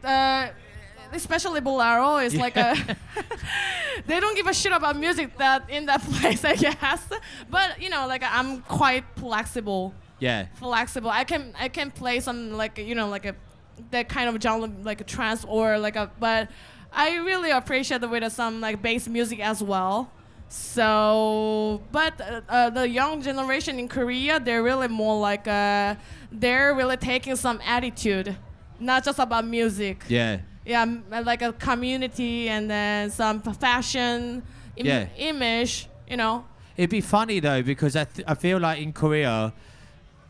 especially Bolero, is like a. They don't give a shit about music in that place, I guess. But I'm quite flexible. Yeah. Flexible. I can play some that kind of genre like a trance or but I really appreciate the way that some like bass music as well. So but the young generation in Korea, they're really more like they're really taking some attitude, not just about music. Yeah, like a community and then some fashion image, It'd be funny though because I feel like in Korea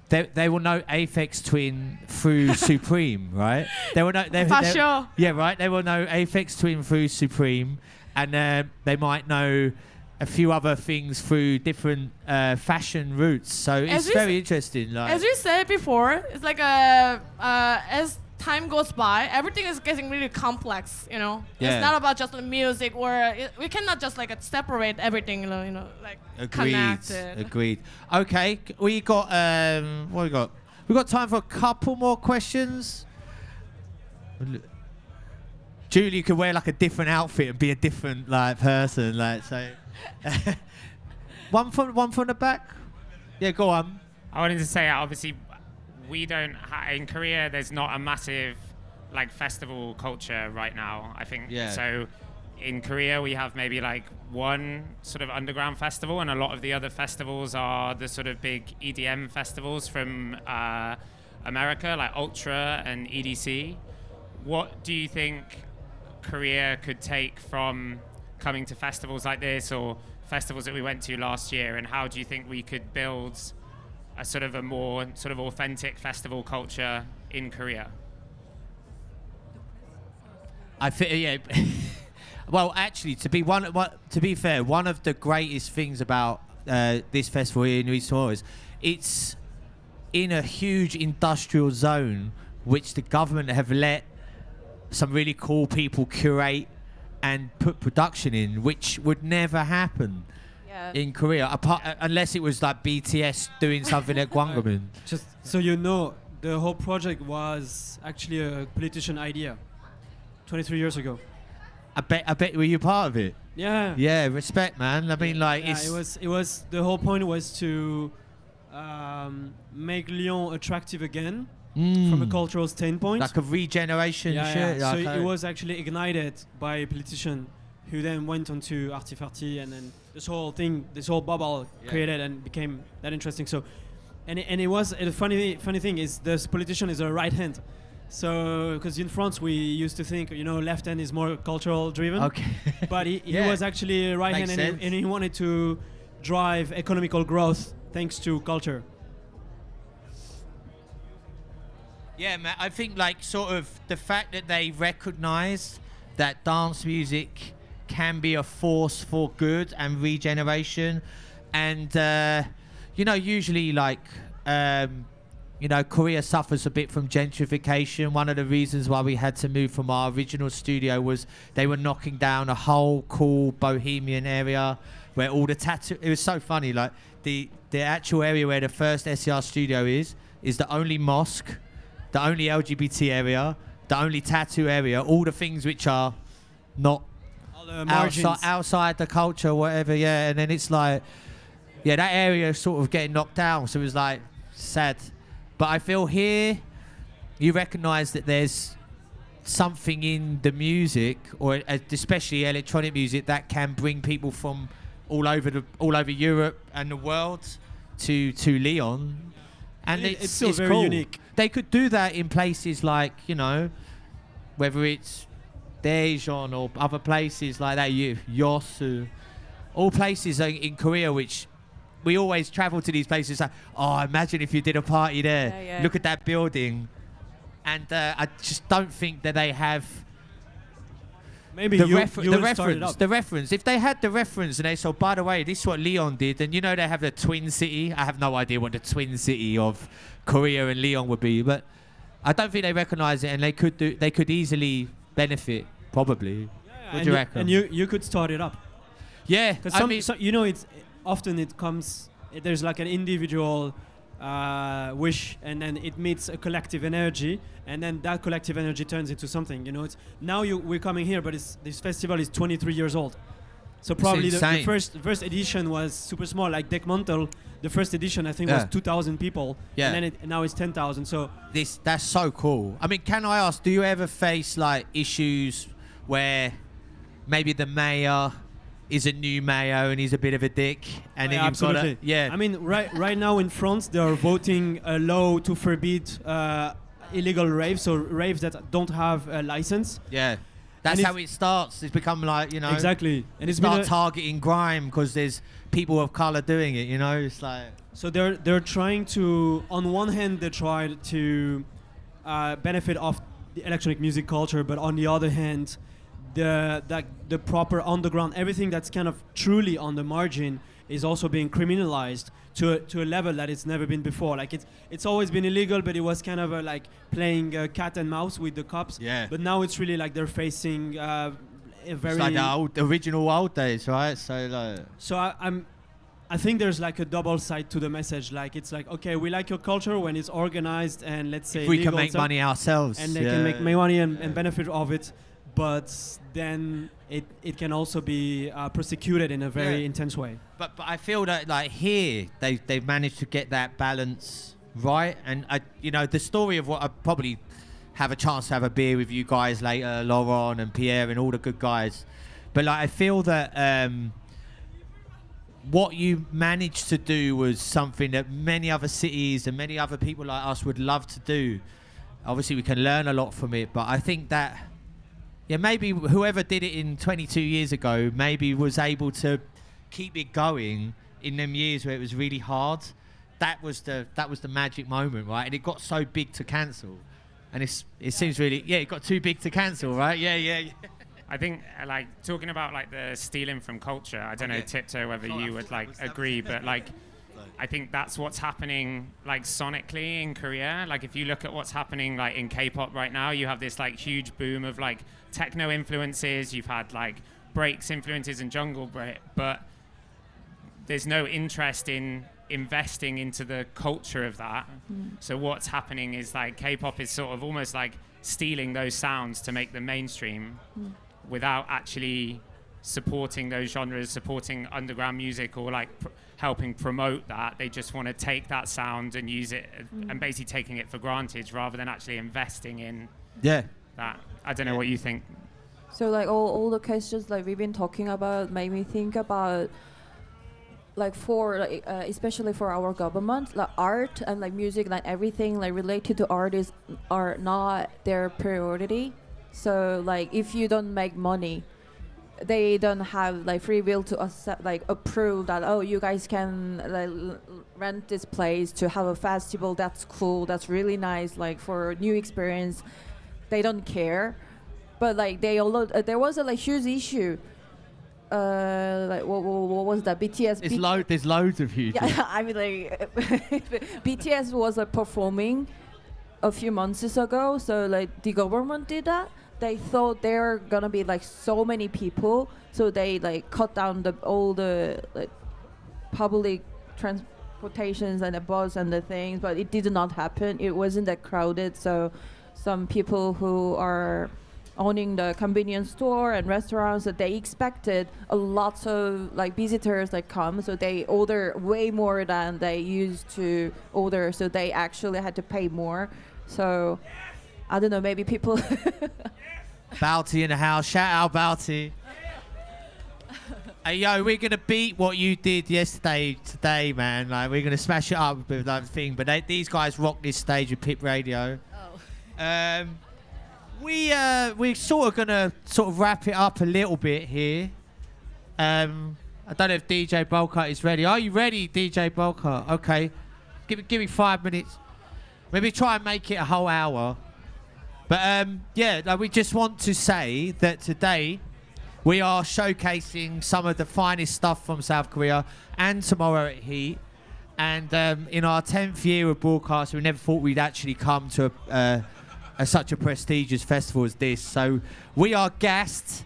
They will know Aphex Twin through Supreme, right? They will know. For sure. Yeah, right. They will know Aphex Twin through Supreme, and they might know a few other things through different fashion routes. So it's very interesting. Like as we said before, it's like as time goes by, everything is getting really complex. It's not about just the music, or we cannot just like separate everything. Like connected. Agreed. Okay, we got what we got? We got time for a couple more questions. Julie could wear like a different outfit and be a different like person, like so. one from the back. Yeah, go on. I wanted to say obviously. We don't in Korea. There's not a massive like festival culture right now. I think so. In Korea, we have maybe like one sort of underground festival, and a lot of the other festivals are the sort of big EDM festivals from America, like Ultra and EDC. What do you think Korea could take from coming to festivals like this or festivals that we went to last year, and how do you think we could build a more sort of authentic festival culture in Korea? I think, well, actually, to be fair, one of the greatest things about this festival here in Nuits, it's in a huge industrial zone, which the government have let some really cool people curate and put production in, which would never happen. In Korea, unless it was like BTS doing something at Gwanggaemun. Just so you know, the whole project was actually a politician idea 23 years ago. I bet were you part of it? Yeah. Yeah, respect, man. I mean, like, Yeah, it's it was the whole point was to make Lyon attractive again from a cultural standpoint. like a regeneration Yeah, shit. yeah. Like, So it was actually ignited by a politician who then went on to Artifarty, and then this whole bubble created and became that interesting. So, and it was the funny thing is this politician is a right hand. So, because in France we used to think, left hand is more cultural driven. Okay. But he Yeah. was actually a right Makes hand, and he wanted to drive economical growth thanks to culture. Yeah, man. I think like sort of the fact that they recognise that dance music can be a force for good and regeneration, and usually like Korea suffers a bit from gentrification. One of the reasons why we had to move from our original studio was they were knocking down a whole cool bohemian area where all the tattoo. It was so funny. Like the actual area where the first SCR studio is the only mosque, the only LGBT area, the only tattoo area. All the things which are not outside the culture, whatever. Yeah, and then it's like, yeah, that area is sort of getting knocked down. So it was like sad. But I feel here, you recognise that there's something in the music, or especially electronic music, that can bring people from all over Europe and the world to Lyon, and it's still very cool. unique. They could do that in places like whether it's Daejeon or other places like that, Yosu, all places in Korea which. We always travel to these places like, imagine if you did a party there. Yeah, yeah. Look at that building. And I just don't think that they have Maybe the reference. If they had the reference and they said, by the way, this is what Lyon did, and they have the twin city. I have no idea what the twin city of Korea and Lyon would be, but I don't think they recognise it, and they could easily benefit, probably. What do you reckon? And you could start it up. Yeah, it's often there's like an individual wish, and then it meets a collective energy, and then that collective energy turns into something. It's now we're coming here, but this festival is 23 years old, so probably the first edition was super small, like Dekmantel. The first edition I think was 2,000 people, and then now it's 10,000. So that's so cool. I mean, can I ask, do you ever face like issues where maybe the mayor is a new mayor and he's a bit of a dick, and then you've got I mean, right now in France they are voting a law to forbid illegal raves, so raves that don't have a license. Yeah, that's how it starts. It's become like exactly, and it's start targeting grime because there's people of color doing it. It's like so they're trying to, on one hand they try to benefit off the electronic music culture, but on the other hand, the proper underground, everything that's kind of truly on the margin is also being criminalized to a level that it's never been before. Like it's always been illegal, but it was kind of like playing cat and mouse with the cops. Yeah. But now it's really like they're facing a very. It's like the original old days, right? So like. So I think there's like a double side to the message. Like it's like, okay, we like your culture when it's organized, and let's say if we can make money ourselves, and they can make money and benefit of it. But then it can also be prosecuted in a very intense way. But I feel that like here they've managed to get that balance right, and the story of what I probably have a chance to have a beer with you guys later, Laurent and Pierre and all the good guys. But like I feel that what you managed to do was something that many other cities and many other people like us would love to do. Obviously, we can learn a lot from it, but I think that. Yeah, maybe whoever did it in 22 years ago maybe was able to keep it going in them years where it was really hard. That was the magic moment, right? And it got so big to cancel, and it seems really it got too big to cancel, right? Yeah. I think like talking about like the stealing from culture. I don't know, Tiptoe, whether you would like agree, but like. I think that's what's happening like sonically in Korea. Like if you look at what's happening like in K-pop right now, you have this like huge boom of like techno influences. You've had like breaks influences and jungle, but there's no interest in investing into the culture of that. So what's happening is like K-pop is sort of almost like stealing those sounds to make them mainstream without actually supporting those genres, supporting underground music, or like helping promote that. They just want to take that sound and use it and basically taking it for granted rather than actually investing in that. I don't know what you think. So like all the questions like we've been talking about made me think about like for like, especially for our government, like art and like music, like everything like related to artists are not their priority. So like if you don't make money, they don't have like free will to accept, like approve that, oh, you guys can like rent this place to have a festival. That's cool. That's really nice. Like for new experience, they don't care. But like they all there was a like huge issue. Like what was that? BTS. There's loads of huge. Yeah, I mean like BTS was performing a few months ago. So like the government did that. They thought there are gonna be like so many people, so they like cut down all the like public transportations and the bus and the things, but it did not happen. It wasn't that crowded, so some people who are owning the convenience store and restaurants, that they expected a lot of like visitors that come, so they order way more than they used to order, so they actually had to pay more. So I don't know, maybe people. Balti in the house. Shout out Balti. Hey yo, we're gonna beat what you did yesterday today, man. Like we're gonna smash it up with like thing. But these guys rock this stage with Pip Radio. We're sort of gonna wrap it up a little bit here. I don't know if DJ Bolka is ready. Are you ready, DJ Bolka? Okay, give me 5 minutes. Maybe try and make it a whole hour. But we just want to say that today we are showcasing some of the finest stuff from South Korea, and tomorrow at Heat. And in our 10th year of broadcast, we never thought we'd actually come to such a prestigious festival as this. So we are gassed,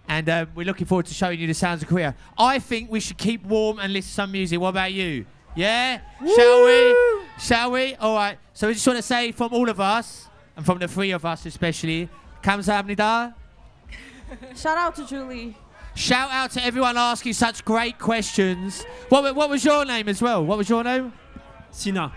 and we're looking forward to showing you the sounds of Korea. I think we should keep warm and listen to some music. What about you? Yeah? Woo! Shall we? All right. So we just want to say from all of us, and from the three of us especially, 감사합니다. Shout out to Julie. Shout out to everyone asking such great questions. What was your name as well? What was your name? Sina.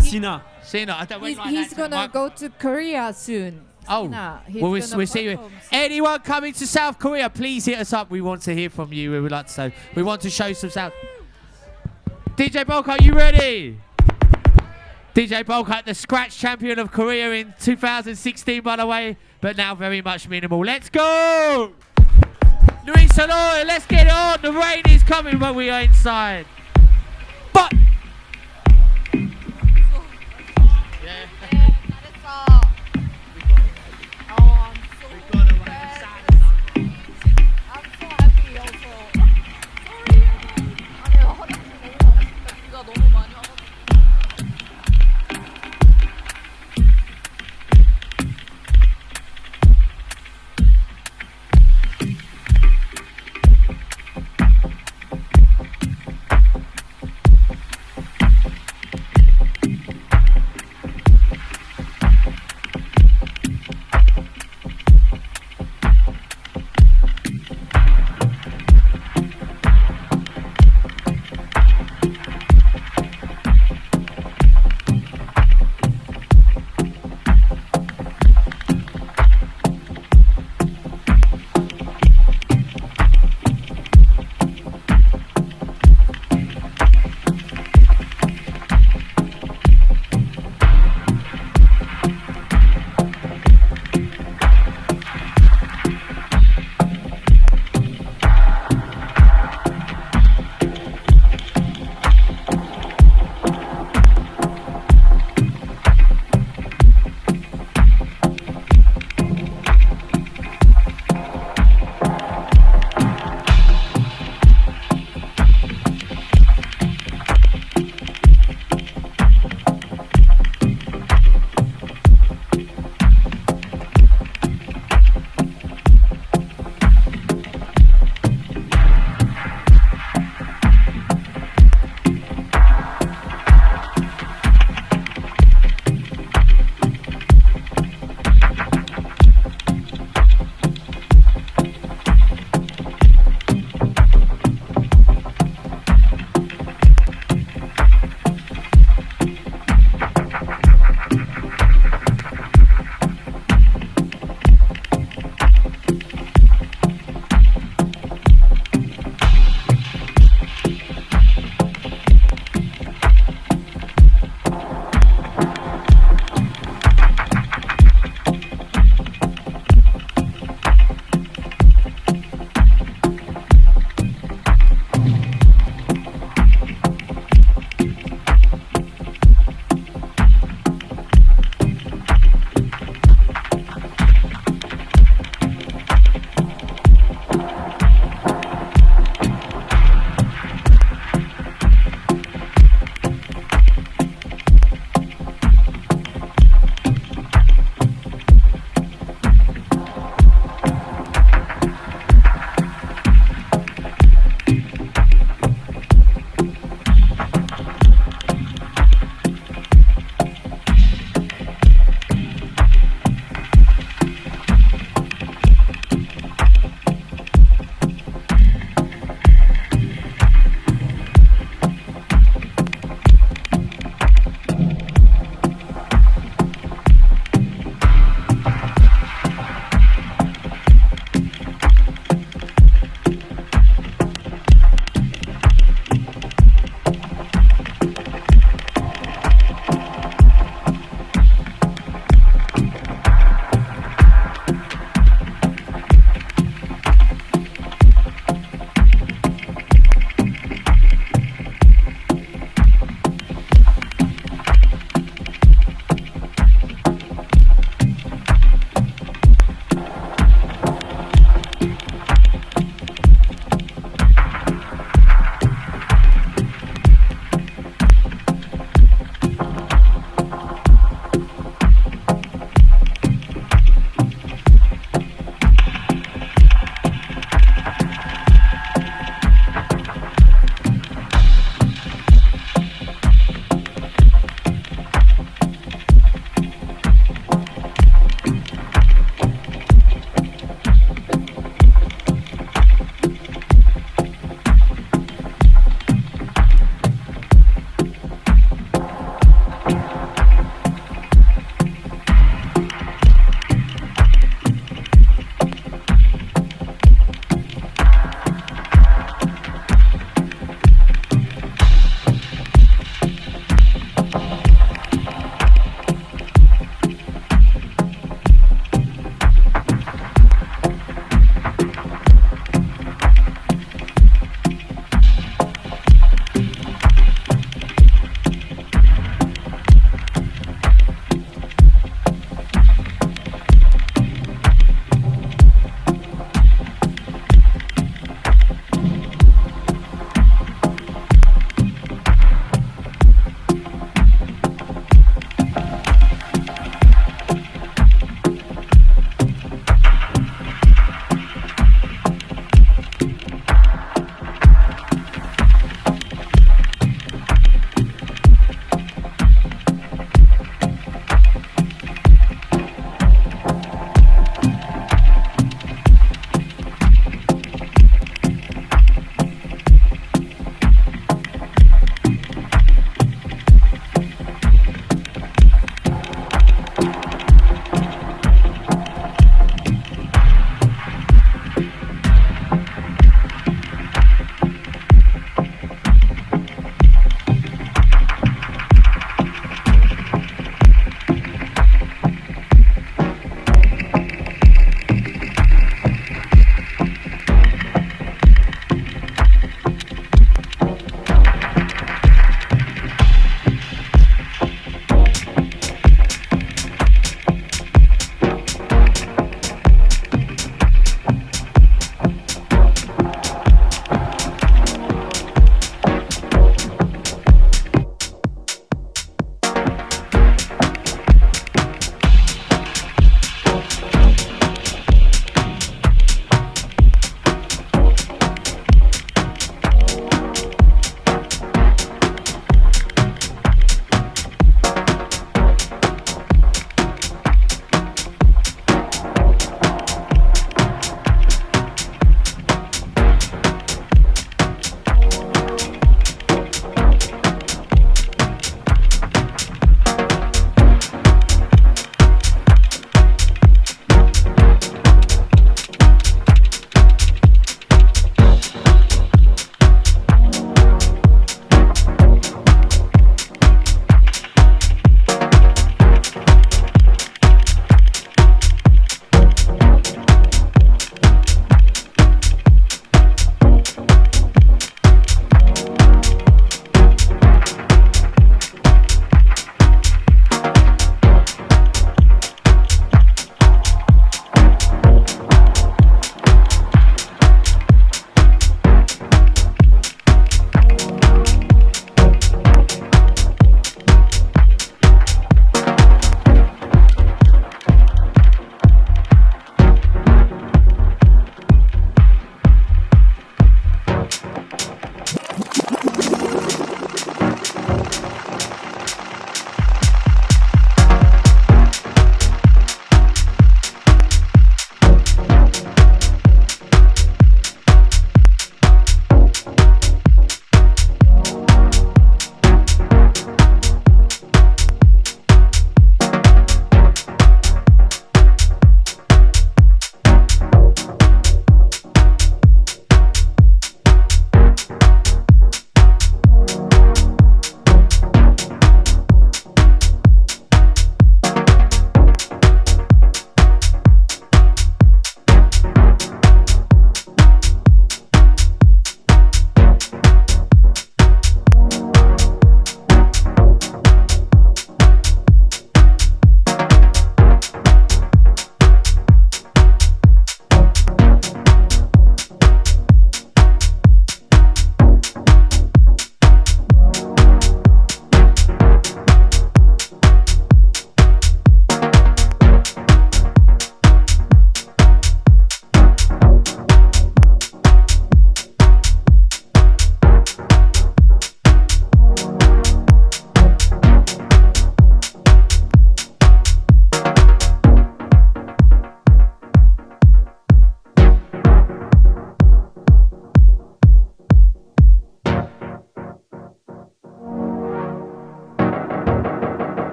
Sina. He's gonna go to Korea soon. Oh, well, we'll see you. Anyone coming to South Korea, please hit us up. We want to hear from you. We would like to say. We want to show some South. DJ Bolka, you ready? DJ Bolka, the scratch champion of Korea in 2016, by the way, but now very much minimal. Let's go! Nuit, Sonores, let's get it on. The rain is coming, but we are inside. But.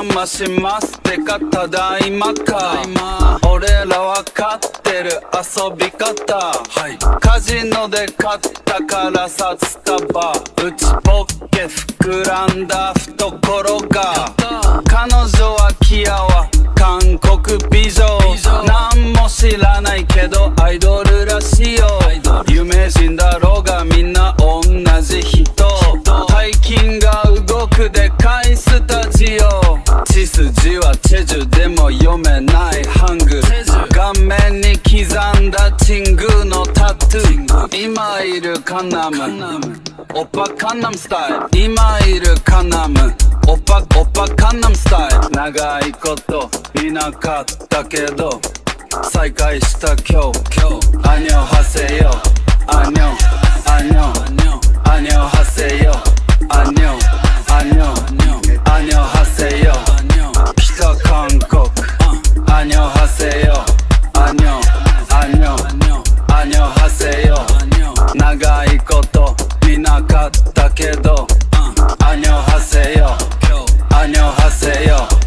邪魔しますてかただいまか俺らわかってる遊び方、カジノで買ったから札束内ポッケ膨らんだ懐が彼女はキアは韓国美女なんも知らないけどアイドルらしいよ有名人だろうがみんな同じ人大金が動くでかいスタジオ血筋はチェジュでも読めないハング顔面に刻んだチングのタトゥー今いるカナムオッパカナムスタイル今いるカナムオッパカナムスタイル長いこといなかったけど再会した今日アニョハセヨアニョアニョアニョハセヨアニョアニョアニョハセヨ北韓国アニョハセヨアニョアニョアニョハセヨ長いこと見なかったけどアニョハセヨアニョハセヨ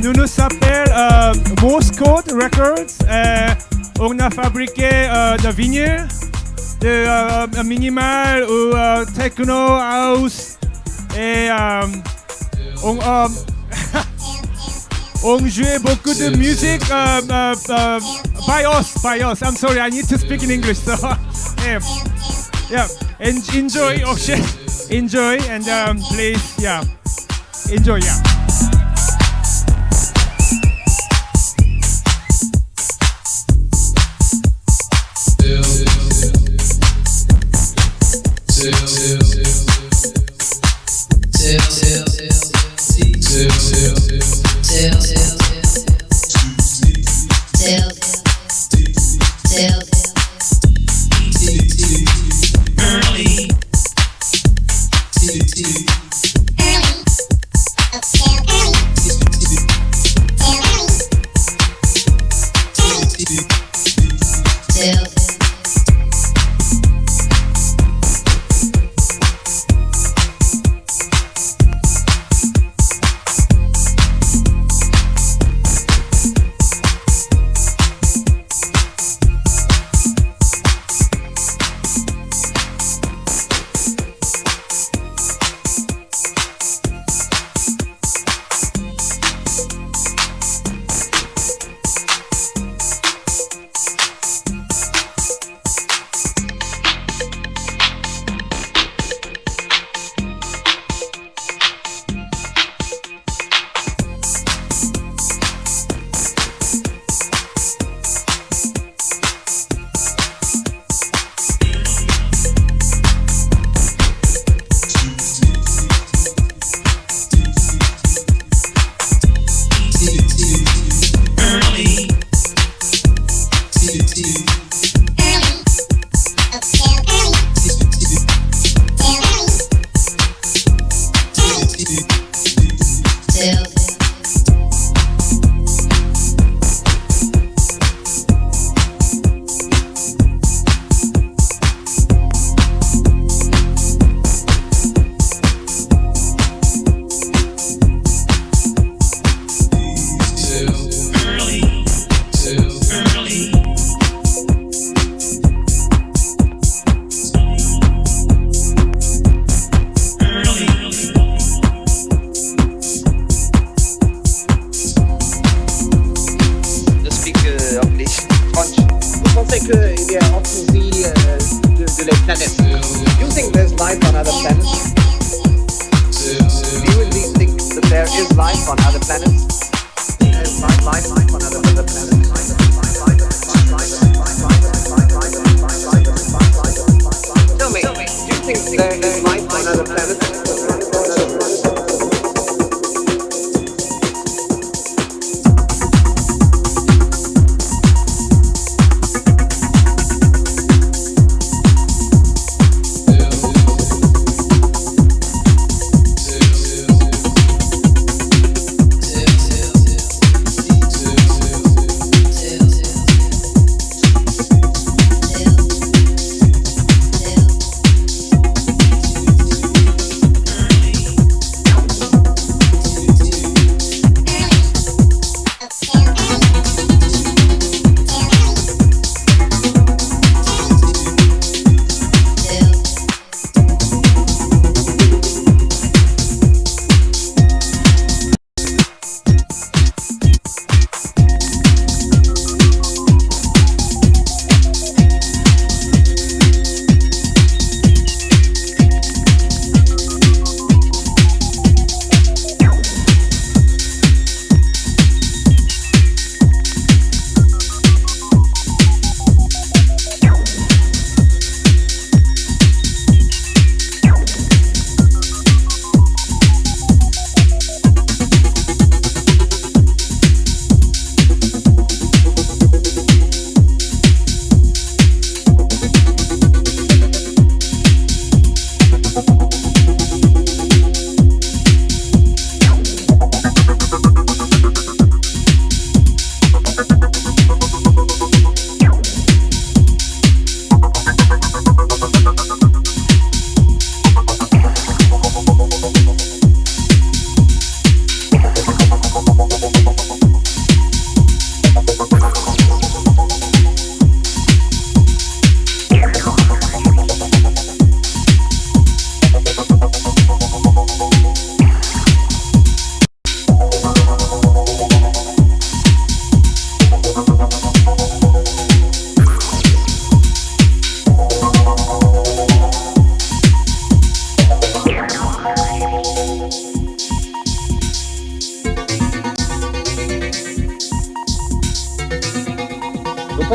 Nous s'appelle Morse Code Records. On a fabriqué de vinyle, de minimal ou techno house et on jouait beaucoup de musique by us. I'm sorry, I need to speak in English. So yeah. Enjoy. Oh shit. Enjoy and please, yeah. Enjoy, yeah.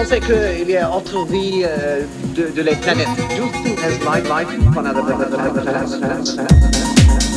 pensez qu'il y a autre vie de les planètes? Do you think there's life on other planets?